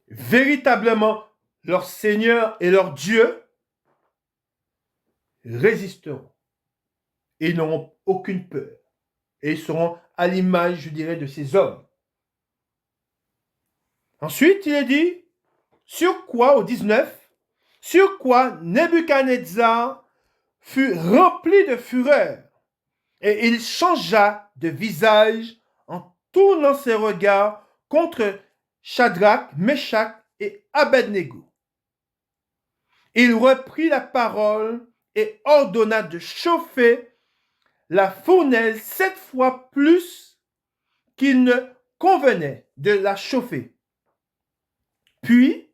véritablement leur Seigneur et leur Dieu résisteront. Et ils n'auront aucune peur. Et ils seront à l'image, je dirais, de ces hommes. Ensuite, il est dit, sur quoi, au 19, sur quoi Nebuchadnezzar fut rempli de fureur, et il changea de visage en tournant ses regards contre Shadrach, Meshach et Abednego. Il reprit la parole et ordonna de chauffer la fournaise 7 fois plus qu'il ne convenait de la chauffer. Puis,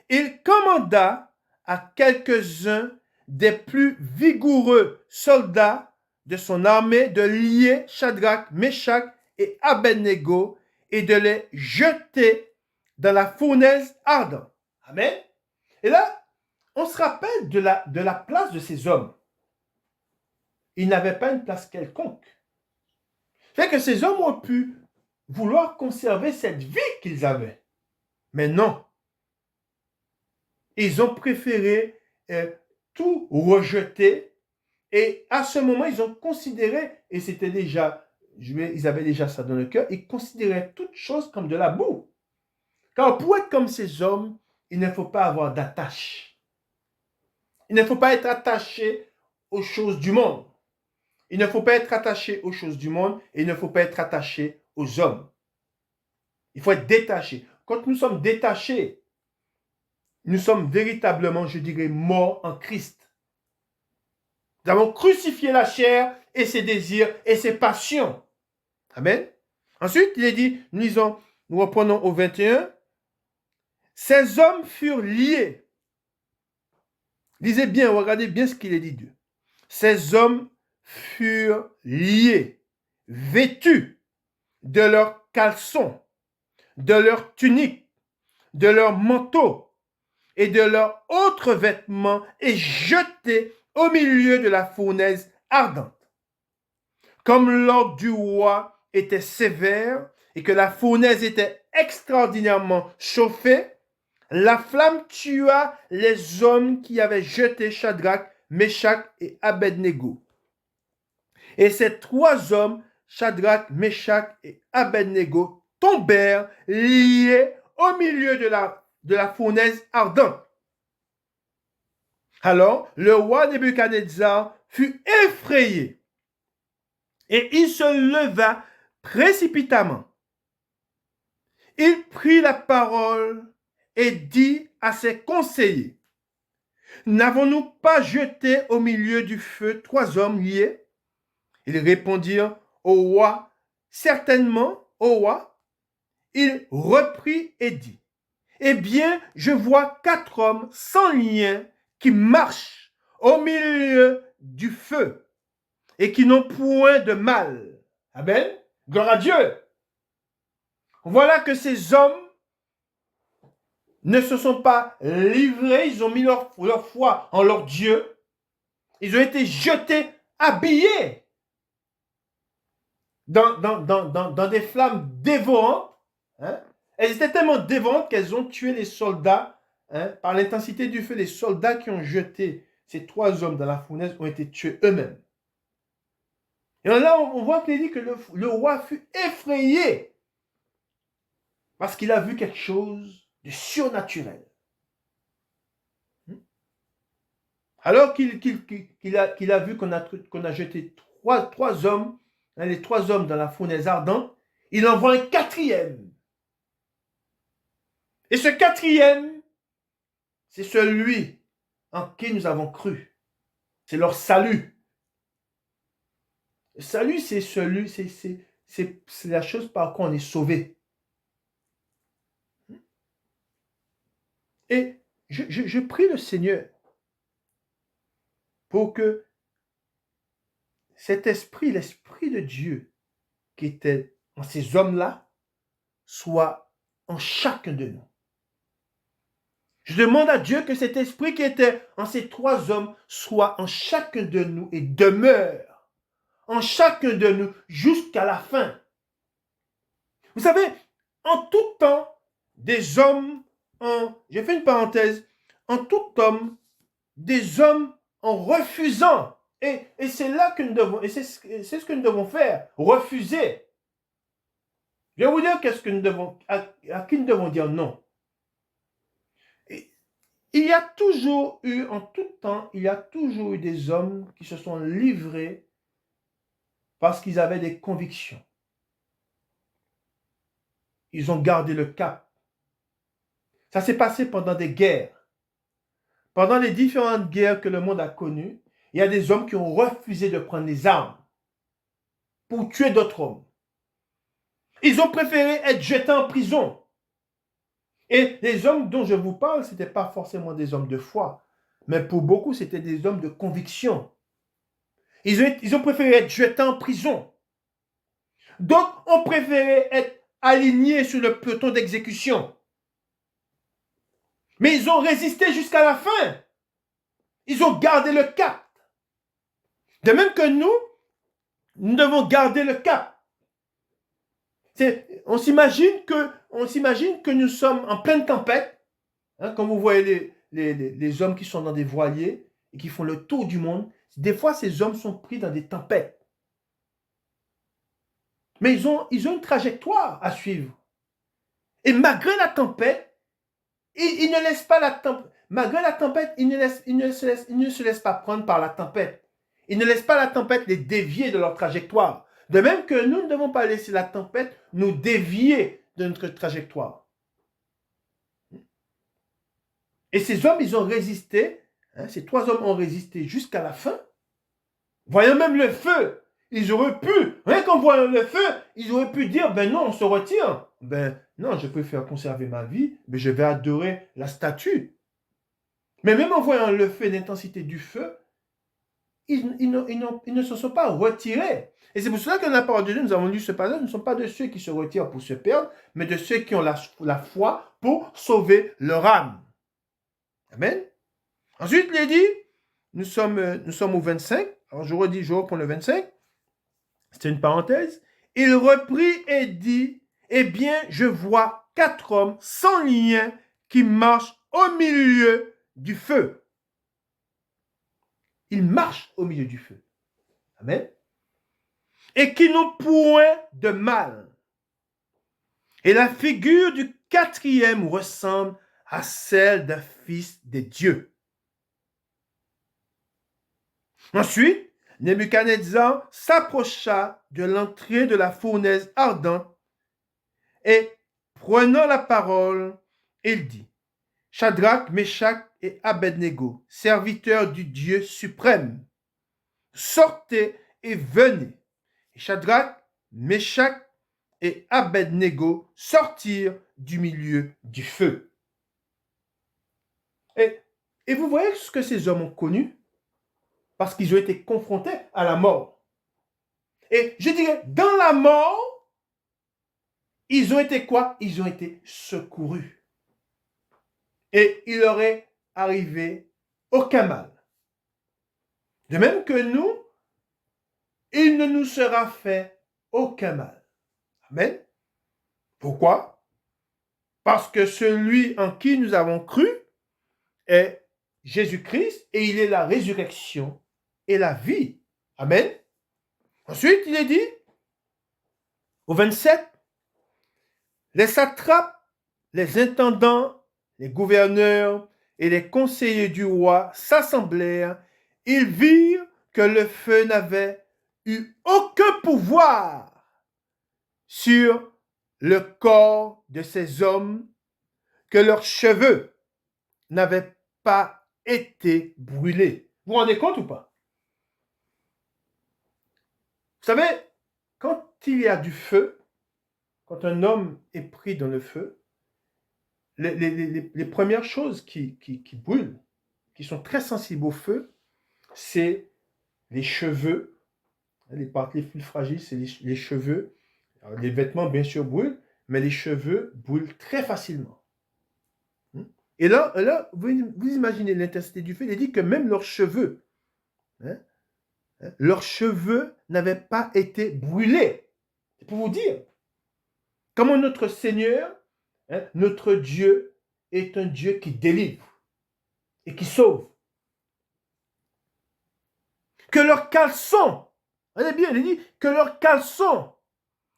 il commanda à quelques-uns des plus vigoureux soldats de son armée de lier Shadrach, Meshach et Abednego et de les jeter dans la fournaise ardente. Amen. Et là, on se rappelle de la place de ces hommes. Ils n'avaient pas une place quelconque. C'est que ces hommes ont pu vouloir conserver cette vie qu'ils avaient. Mais non. Ils ont préféré tout rejeter. Et à ce moment, ils ont considéré, et c'était déjà, ils avaient déjà ça dans le cœur, ils considéraient toute chose comme de la boue. Car pour être comme ces hommes, il ne faut pas avoir d'attache. Il ne faut pas être attaché aux choses du monde. Il ne faut pas être attaché aux choses du monde et il ne faut pas être attaché aux hommes. Il faut être détaché. Quand nous sommes détachés, nous sommes véritablement, je dirais, morts en Christ. Nous avons crucifié la chair et ses désirs et ses passions. Amen. Ensuite, il est dit, nous reprenons au 21. Ces hommes furent liés. Lisez bien, regardez bien ce qu'il est dit d'eux. Ces hommes furent liés, vêtus de leurs caleçons, de leurs tuniques, de leurs manteaux et de leurs autres vêtements et jetés au milieu de la fournaise ardente. Comme l'ordre du roi était sévère et que la fournaise était extraordinairement chauffée, la flamme tua les hommes qui avaient jeté Shadrach, Meshach et Abednego. Et ces trois hommes, Shadrach, Meshach et Abednego, tombèrent liés au milieu de la fournaise ardente. Alors, le roi Nebuchadnezzar fut effrayé et il se leva précipitamment. Il prit la parole et dit à ses conseillers, « N'avons-nous pas jeté au milieu du feu trois hommes liés ?» Ils répondirent au roi, « Certainement, au roi. » Il reprit et dit, « Eh bien, je vois quatre hommes sans lien qui marchent au milieu du feu et qui n'ont point de mal. » Amen. Gloire à Dieu. Voilà que ces hommes ne se sont pas livrés, ils ont mis leur foi en leur Dieu. Ils ont été jetés, habillés dans des flammes dévorantes. Hein? Elles étaient tellement dévorantes qu'elles ont tué les soldats. Hein? Par l'intensité du feu, les soldats qui ont jeté ces trois hommes dans la fournaise ont été tués eux-mêmes. Et là, on voit qu'il dit que le roi fut effrayé parce qu'il a vu quelque chose de surnaturel. Alors qu'il a vu qu'on a jeté trois hommes, hein, les trois hommes dans la fournaise ardente, il envoie un quatrième. Et ce quatrième, c'est celui en qui nous avons cru. C'est leur salut. Le salut, c'est la chose par quoi on est sauvé. Et je prie le Seigneur pour que cet esprit, l'esprit de Dieu qui était en ces hommes-là, soit en chacun de nous. Je demande à Dieu que cet esprit qui était en ces trois hommes soit en chacun de nous et demeure en chacun de nous jusqu'à la fin. Vous savez, en tout temps, des hommes j'ai fait une parenthèse, en tout homme, des hommes en refusant. Et c'est là que nous devons, et c'est ce que nous devons faire, refuser. Je vais vous dire qu'est-ce que nous devons, à qui nous devons dire non. Et il y a toujours eu, en tout temps, il y a toujours eu des hommes qui se sont livrés parce qu'ils avaient des convictions. Ils ont gardé le cap. Ça s'est passé pendant des guerres. Pendant les différentes guerres que le monde a connues, il y a des hommes qui ont refusé de prendre les armes pour tuer d'autres hommes. Ils ont préféré être jetés en prison. Et les hommes dont je vous parle, ce n'étaient pas forcément des hommes de foi, mais pour beaucoup, c'était des hommes de conviction. Ils ont préféré être jetés en prison. D'autres ont préféré être alignés sur le peloton d'exécution. Mais ils ont résisté jusqu'à la fin. Ils ont gardé le cap. De même que nous devons garder le cap. On s'imagine que nous sommes en pleine tempête. Quand vous voyez les hommes qui sont dans des voiliers et qui font le tour du monde, des fois ces hommes sont pris dans des tempêtes. Mais ils ont une trajectoire à suivre. Et malgré la tempête, ils ne laissent pas la tempête. Malgré la tempête, ils ne se laissent pas prendre par la tempête. Ils ne laissent pas la tempête les dévier de leur trajectoire. De même que nous ne devons pas laisser la tempête nous dévier de notre trajectoire. Et ces hommes, ils ont résisté. Ces 3 hommes ont résisté jusqu'à la fin. Voyant même le feu, ils auraient pu, rien qu'en voyant le feu, ils auraient pu dire, ben non, on se retire. Ben non, je préfère conserver ma vie, mais je vais adorer la statue. Mais même en voyant le feu et l'intensité du feu, ils ne se sont pas retirés. Et c'est pour cela que dans la parole de Dieu, nous avons lu ce passage, nous ne sommes pas de ceux qui se retirent pour se perdre, mais de ceux qui ont la foi pour sauver leur âme. Amen. Ensuite, il est dit, nous sommes au 25. Alors, je reprends le 25. C'était une parenthèse. Il reprit et dit, eh bien, je vois 4 hommes sans lien qui marchent au milieu du feu. Ils marchent au milieu du feu. Amen. Et qui n'ont point de mal. Et la figure du 4e ressemble à celle d'un fils de Dieu. Ensuite, Nebuchadnezzar s'approcha de l'entrée de la fournaise ardente et, prenant la parole, il dit, Shadrach, Meshach et Abednego, serviteurs du Dieu suprême, sortez et venez. Et Shadrach, Meshach et Abednego sortirent du milieu du feu. Et vous voyez ce que ces hommes ont connu? Parce qu'ils ont été confrontés à la mort. Et je dirais, dans la mort, ils ont été quoi? Ils ont été secourus. Et il leur est arrivé aucun mal. De même que nous, il ne nous sera fait aucun mal. Amen. Pourquoi? Parce que celui en qui nous avons cru est Jésus-Christ et il est la résurrection et la vie. Amen. Ensuite, il est dit, au 27, les satrapes, les intendants, les gouverneurs et les conseillers du roi s'assemblèrent. Ils virent que le feu n'avait eu aucun pouvoir sur le corps de ces hommes, que leurs cheveux n'avaient pas été brûlés. Vous vous rendez compte ou pas? Vous savez, quand il y a du feu, quand un homme est pris dans le feu, les premières choses qui brûlent, qui sont très sensibles au feu, c'est les cheveux. Les parties les plus fragiles, c'est les cheveux. Alors, les vêtements, bien sûr, brûlent, mais les cheveux brûlent très facilement. Et là vous imaginez l'intensité du feu. Il est dit que même leurs cheveux, n'avaient pas été brûlés. C'est pour vous dire comment notre Seigneur, notre Dieu, est un Dieu qui délivre et qui sauve. Que leurs caleçons, regardez bien, il dit que leurs caleçons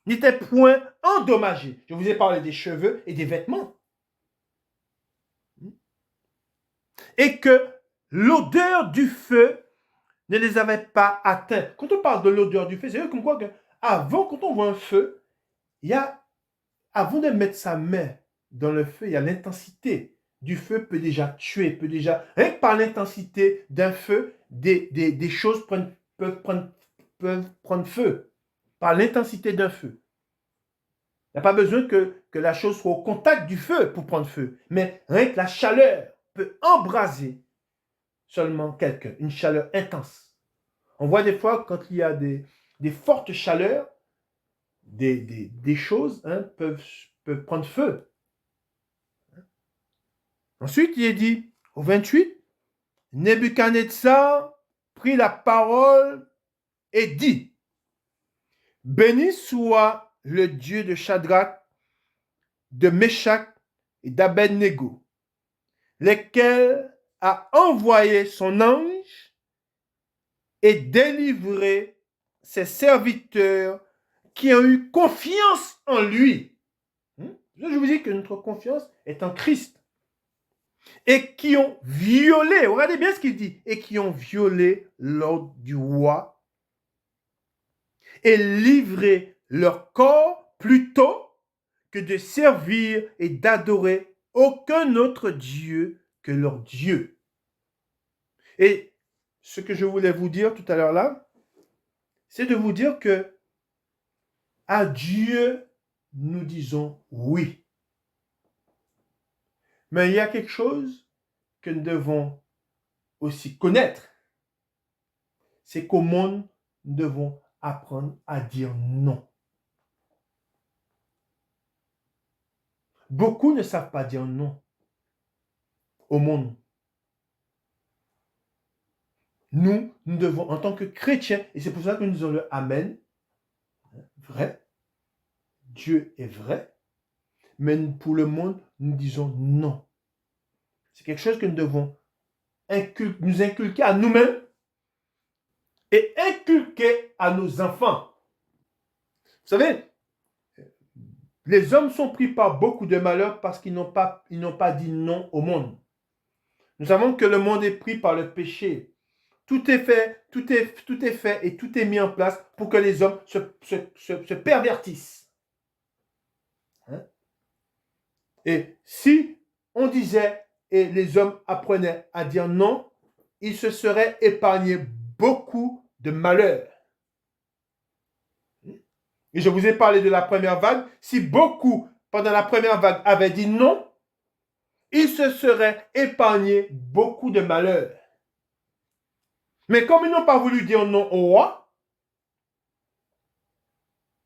n'étaient point endommagés. Je vous ai parlé des cheveux et des vêtements. Et que l'odeur du feu ne les avait pas atteints. Quand on parle de l'odeur du feu, c'est comme quoi que avant, quand on voit un feu, avant de mettre sa main dans le feu, il y a l'intensité du feu peut déjà tuer, rien que par l'intensité d'un feu, des choses peuvent prendre feu. Par l'intensité d'un feu. Il n'y a pas besoin que la chose soit au contact du feu pour prendre feu. Mais rien que la chaleur peut embraser seulement quelqu'un. Une chaleur intense. On voit des fois, quand il y a des fortes chaleurs, des choses peuvent prendre feu. Ensuite, il est dit, au 28, Nebuchadnezzar prit la parole et dit, béni soit le Dieu de Shadrach, de Meshach et d'Abednego, lesquels a envoyé son ange et délivré ses serviteurs qui ont eu confiance en lui. Je vous dis que notre confiance est en Christ. Et qui ont violé, regardez bien ce qu'il dit, et qui ont violé l'ordre du roi et livré leur corps plutôt que de servir et d'adorer aucun autre Dieu que leur Dieu. Et ce que je voulais vous dire tout à l'heure là, c'est de vous dire que à Dieu, nous disons oui. Mais il y a quelque chose que nous devons aussi connaître. C'est qu'au monde, nous devons apprendre à dire non. Beaucoup ne savent pas dire non au monde. Nous devons, en tant que chrétiens, et c'est pour ça que nous disons le Amen, vrai, Dieu est vrai, mais pour le monde, nous disons non. C'est quelque chose que nous devons nous inculquer à nous-mêmes et inculquer à nos enfants. Vous savez, les hommes sont pris par beaucoup de malheurs parce qu'ils n'ont pas dit non au monde. Nous savons que le monde est pris par le péché. Tout est fait et tout est mis en place pour que les hommes se pervertissent. Et si on disait et les hommes apprenaient à dire non, ils se seraient épargnés beaucoup de malheurs. Et je vous ai parlé de la première vague. Si beaucoup, pendant la première vague, avaient dit non, ils se seraient épargnés beaucoup de malheurs. Mais comme ils n'ont pas voulu dire non au roi,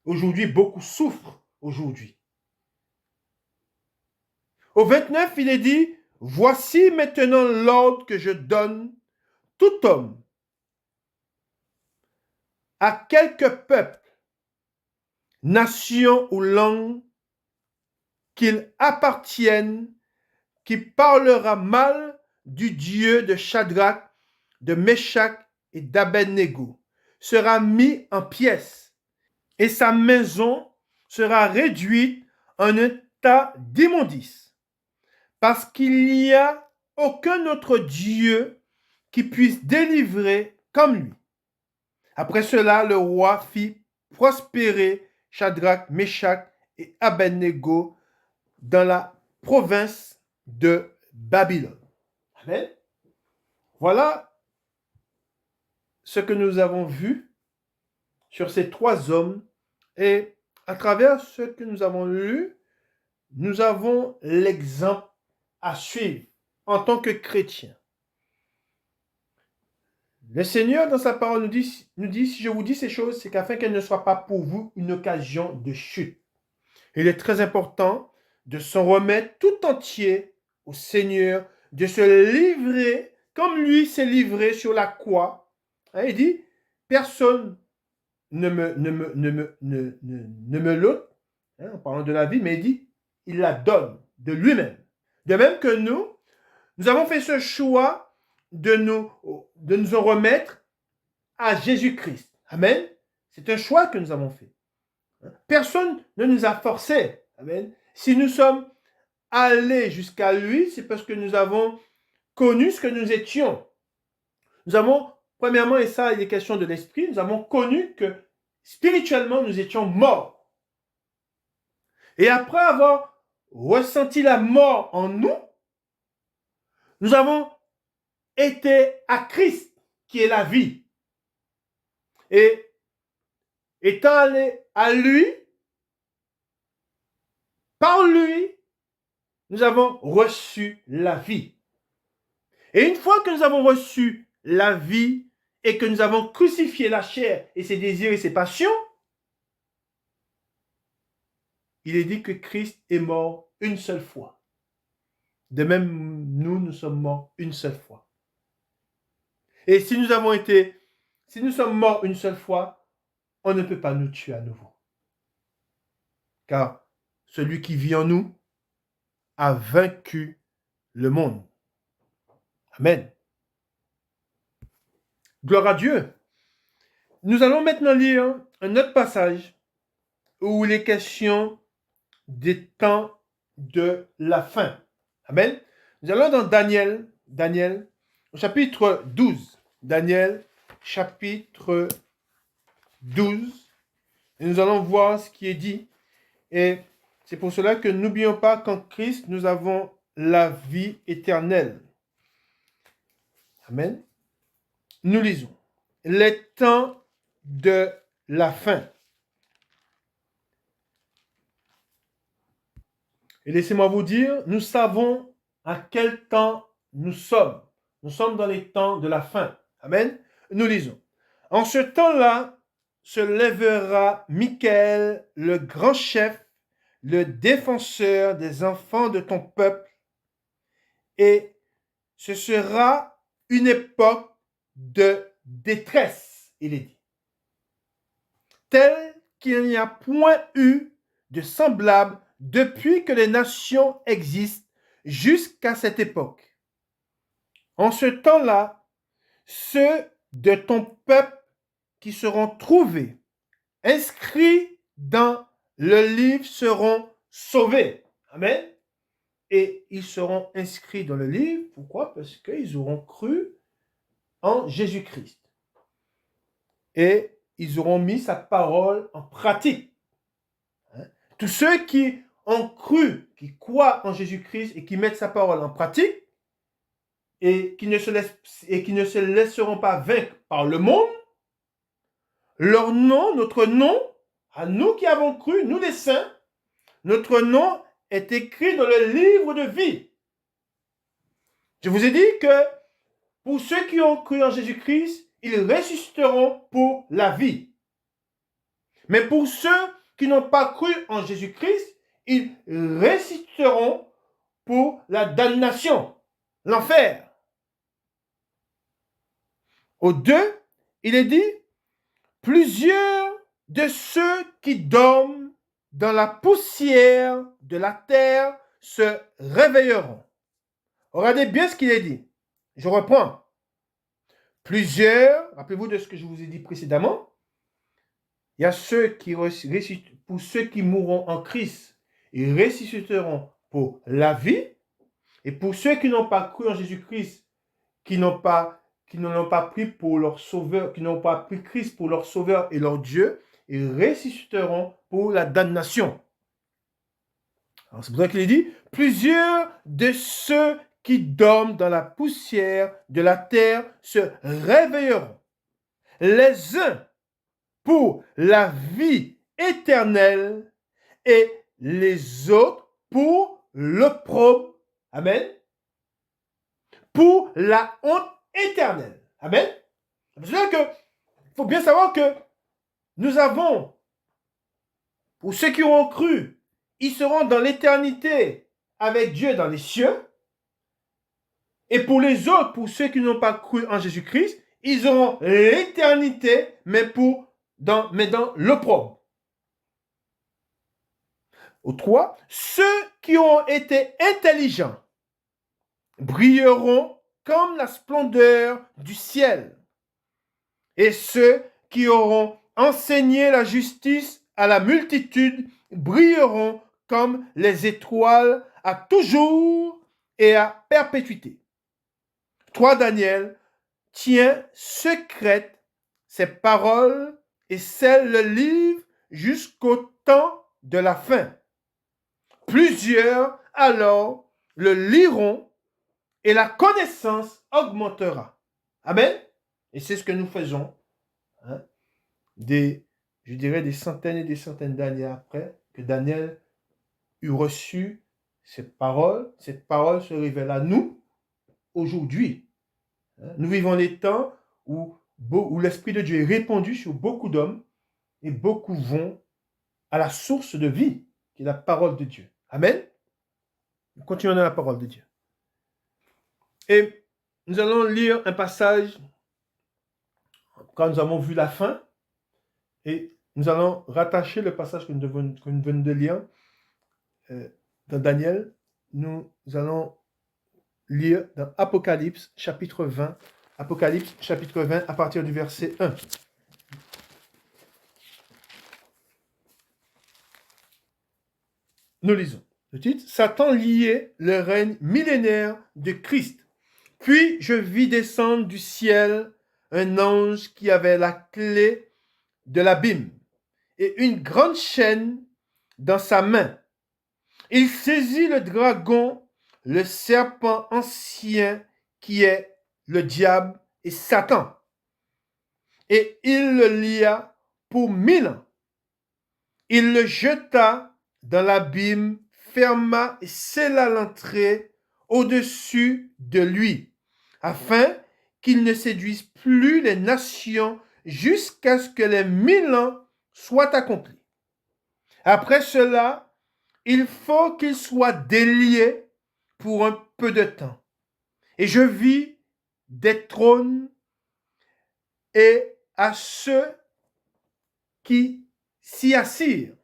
aujourd'hui, beaucoup souffrent aujourd'hui. Au 29, il est dit, voici maintenant l'ordre que je donne, tout homme, à quelque peuple, nation ou langue, qu'il appartienne, qui parlera mal du Dieu de Shadrach, de Meshach et d'Abednego, sera mis en pièces, et sa maison sera réduite en un tas d'immondices, parce qu'il n'y a aucun autre Dieu qui puisse délivrer comme lui. Après cela, le roi fit prospérer Shadrach, Meshach et Abednego dans la province de Babylone. Amen. Voilà ce que nous avons vu sur ces trois hommes. Et à travers ce que nous avons lu, nous avons l'exemple à suivre en tant que chrétiens. Le Seigneur, dans sa parole, nous dit, si je vous dis ces choses, c'est qu'afin qu'elles ne soient pas pour vous une occasion de chute. Il est très important de s'en remettre tout entier au Seigneur, de se livrer comme lui s'est livré sur la croix. Il dit, personne ne me l'ôte, en parlant de la vie, mais il dit, il la donne de lui-même. De même que nous avons fait ce choix de nous en remettre à Jésus-Christ. Amen. C'est un choix que nous avons fait. Personne ne nous a forcés. Amen. Si nous sommes allés jusqu'à lui, c'est parce que nous avons connu ce que nous étions. Nous avons, premièrement, et ça, il est question de l'esprit, nous avons connu que spirituellement, nous étions morts. Et après avoir ressenti la mort en nous, nous avons été à Christ, qui est la vie. Et étant allés à lui, par lui, nous avons reçu la vie. Et une fois que nous avons reçu la vie et que nous avons crucifié la chair et ses désirs et ses passions, il est dit que Christ est mort une seule fois. De même, nous sommes morts une seule fois. Et si nous sommes morts une seule fois, on ne peut pas nous tuer à nouveau. Car celui qui vit en nous a vaincu le monde. Amen. Gloire à Dieu. Nous allons maintenant lire un autre passage où il est question des temps de la fin. Amen. Nous allons dans Daniel, au chapitre 12. Daniel, chapitre 12. Et nous allons voir ce qui est dit. Et c'est pour cela que n'oublions pas qu'en Christ, nous avons la vie éternelle. Amen. Nous lisons. Les temps de la fin. Et laissez-moi vous dire, nous savons à quel temps nous sommes. Nous sommes dans les temps de la fin. Amen. Nous lisons. En ce temps-là, se lèvera Michael, le grand chef, le défenseur des enfants de ton peuple, et ce sera une époque de détresse, il est dit, telle qu'il n'y a point eu de semblable depuis que les nations existent jusqu'à cette époque. En ce temps-là, ceux de ton peuple qui seront trouvés, inscrits dans le livre, seront sauvés. Amen. Et ils seront inscrits dans le livre. Pourquoi? Parce qu'ils auront cru en Jésus-Christ. Et ils auront mis sa parole en pratique. Tous ceux qui ont cru, qui croient en Jésus-Christ et qui mettent sa parole en pratique et qui ne se laisseront pas vaincre par le monde, leur nom, notre nom, à nous qui avons cru, nous les saints, notre nom est écrit dans le livre de vie. Je vous ai dit que pour ceux qui ont cru en Jésus-Christ, ils ressusciteront pour la vie. Mais pour ceux qui n'ont pas cru en Jésus-Christ, ils ressusciteront pour la damnation, l'enfer. Au 2, il est dit, plusieurs de ceux qui dorment dans la poussière de la terre se réveilleront. Regardez bien ce qu'il est dit. Je reprends. Plusieurs, rappelez-vous de ce que je vous ai dit précédemment, il y a ceux qui ressuscitent, pour ceux qui mourront en Christ, ils ressusciteront pour la vie, et pour ceux qui n'ont pas cru en Jésus-Christ, qui ne l'ont pas pris pour leur sauveur, qui n'ont pas pris Christ pour leur sauveur et leur Dieu, ils ressusciteront pour la damnation. Alors c'est pour ça qu'il est dit, plusieurs de ceux qui dorment dans la poussière de la terre se réveilleront. Les uns pour la vie éternelle et les autres pour l'opprobre. Amen. Pour la honte éternelle. Amen. C'est pour ça que il faut bien savoir que nous avons, pour ceux qui auront cru, ils seront dans l'éternité avec Dieu dans les cieux. Et pour les autres, pour ceux qui n'ont pas cru en Jésus-Christ, ils auront l'éternité, mais dans l'opprobre. Au 3, ceux qui ont été intelligents brilleront comme la splendeur du ciel. Et ceux qui auront enseigné la justice à la multitude brilleront comme les étoiles à toujours et à perpétuité. 3 Daniel, tient secrètes ces paroles et scelle le livre jusqu'au temps de la fin. Plusieurs alors le liront et la connaissance augmentera. Amen. Et c'est ce que nous faisons. Je dirais des centaines et des centaines d'années après que Daniel eut reçu cette parole se révèle à nous aujourd'hui. Nous vivons les temps où où l'Esprit de Dieu est répandu sur beaucoup d'hommes et beaucoup vont à la source de vie, qui est la parole de Dieu. Amen. Nous continuons dans la parole de Dieu. Et nous allons lire un passage quand nous avons vu la fin et nous allons rattacher le passage que nous venons de lire dans Daniel. Nous allons lire dans Apocalypse chapitre 20. Apocalypse chapitre 20 à partir du verset 1. Nous lisons. Le titre, Satan liait le règne millénaire de Christ. Puis je vis descendre du ciel un ange qui avait la clé de l'abîme et une grande chaîne dans sa main. Il saisit le dragon, le serpent ancien qui est le diable et Satan. Et il le lia pour 1000 ans. Il le jeta dans l'abîme, ferma et scella l'entrée au-dessus de lui, afin qu'il ne séduise plus les nations jusqu'à ce que les 1000 ans soient accomplis. Après cela, il faut qu'il soit délié pour un peu de temps. Et je vis des trônes et à ceux qui s'y assirent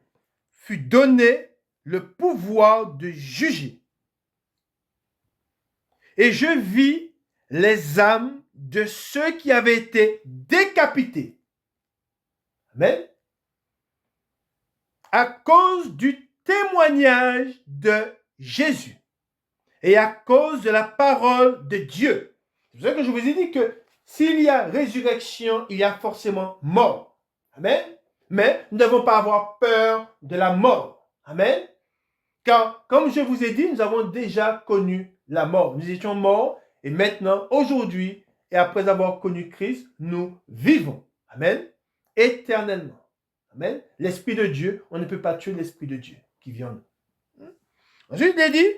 fut donné le pouvoir de juger. Et je vis les âmes de ceux qui avaient été décapités. Amen. À cause du témoignage de Jésus et à cause de la parole de Dieu. C'est pour ça que je vous ai dit que s'il y a résurrection, il y a forcément mort. Amen. Mais nous ne devons pas avoir peur de la mort. Amen. Car, comme je vous ai dit, nous avons déjà connu la mort. Nous étions morts et maintenant, aujourd'hui, et après avoir connu Christ, nous vivons. Amen. Éternellement. Amen. L'Esprit de Dieu, on ne peut pas tuer l'Esprit de Dieu qui vit en nous. Ensuite, il est dit,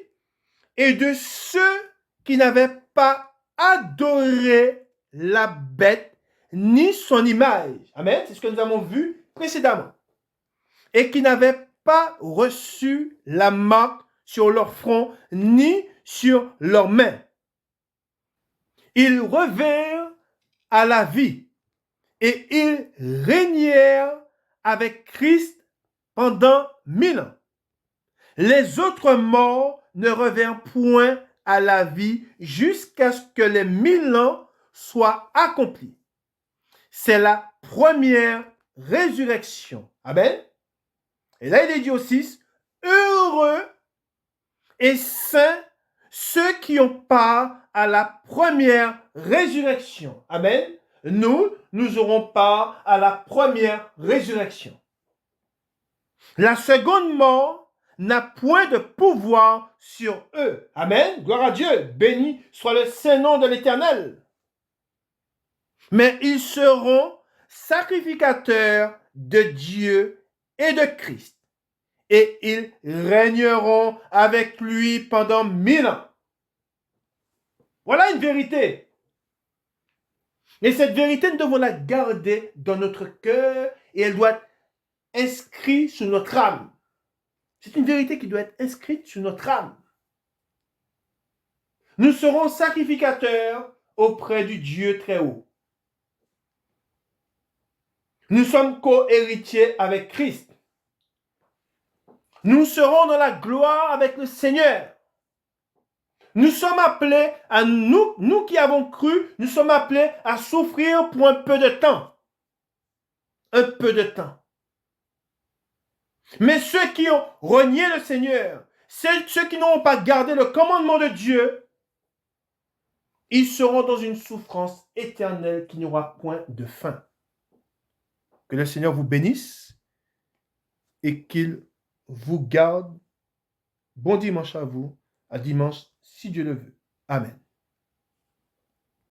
et de ceux qui n'avaient pas adoré la bête ni son image. Amen. C'est ce que nous avons vu précédemment. Et qui n'avaient pas reçu la marque sur leur front ni sur leurs mains. Ils revinrent à la vie et ils régnèrent avec Christ pendant 1000 ans. Les autres morts ne revinrent point à la vie jusqu'à ce que les 1000 ans soient accomplis. C'est la première résurrection. Amen. Et là, il est dit aussi, heureux et saints ceux qui ont part à la première résurrection. Amen. Nous aurons part à la première résurrection. La seconde mort n'a point de pouvoir sur eux. Amen. Gloire à Dieu. Béni soit le saint nom de l'Éternel. Mais ils seront sacrificateurs de Dieu et de Christ. Et ils régneront avec lui pendant 1000 ans. Voilà une vérité. Et cette vérité, nous devons la garder dans notre cœur et elle doit être inscrite sur notre âme. C'est une vérité qui doit être inscrite sur notre âme. Nous serons sacrificateurs auprès du Dieu très haut. Nous sommes co-héritiers avec Christ. Nous serons dans la gloire avec le Seigneur. Nous sommes appelés à nous qui avons cru, nous sommes appelés à souffrir pour un peu de temps. Un peu de temps. Mais ceux qui ont renié le Seigneur, ceux qui n'ont pas gardé le commandement de Dieu, ils seront dans une souffrance éternelle qui n'aura point de fin. Que le Seigneur vous bénisse et qu'il vous garde. Bon dimanche à vous. À dimanche, si Dieu le veut. Amen.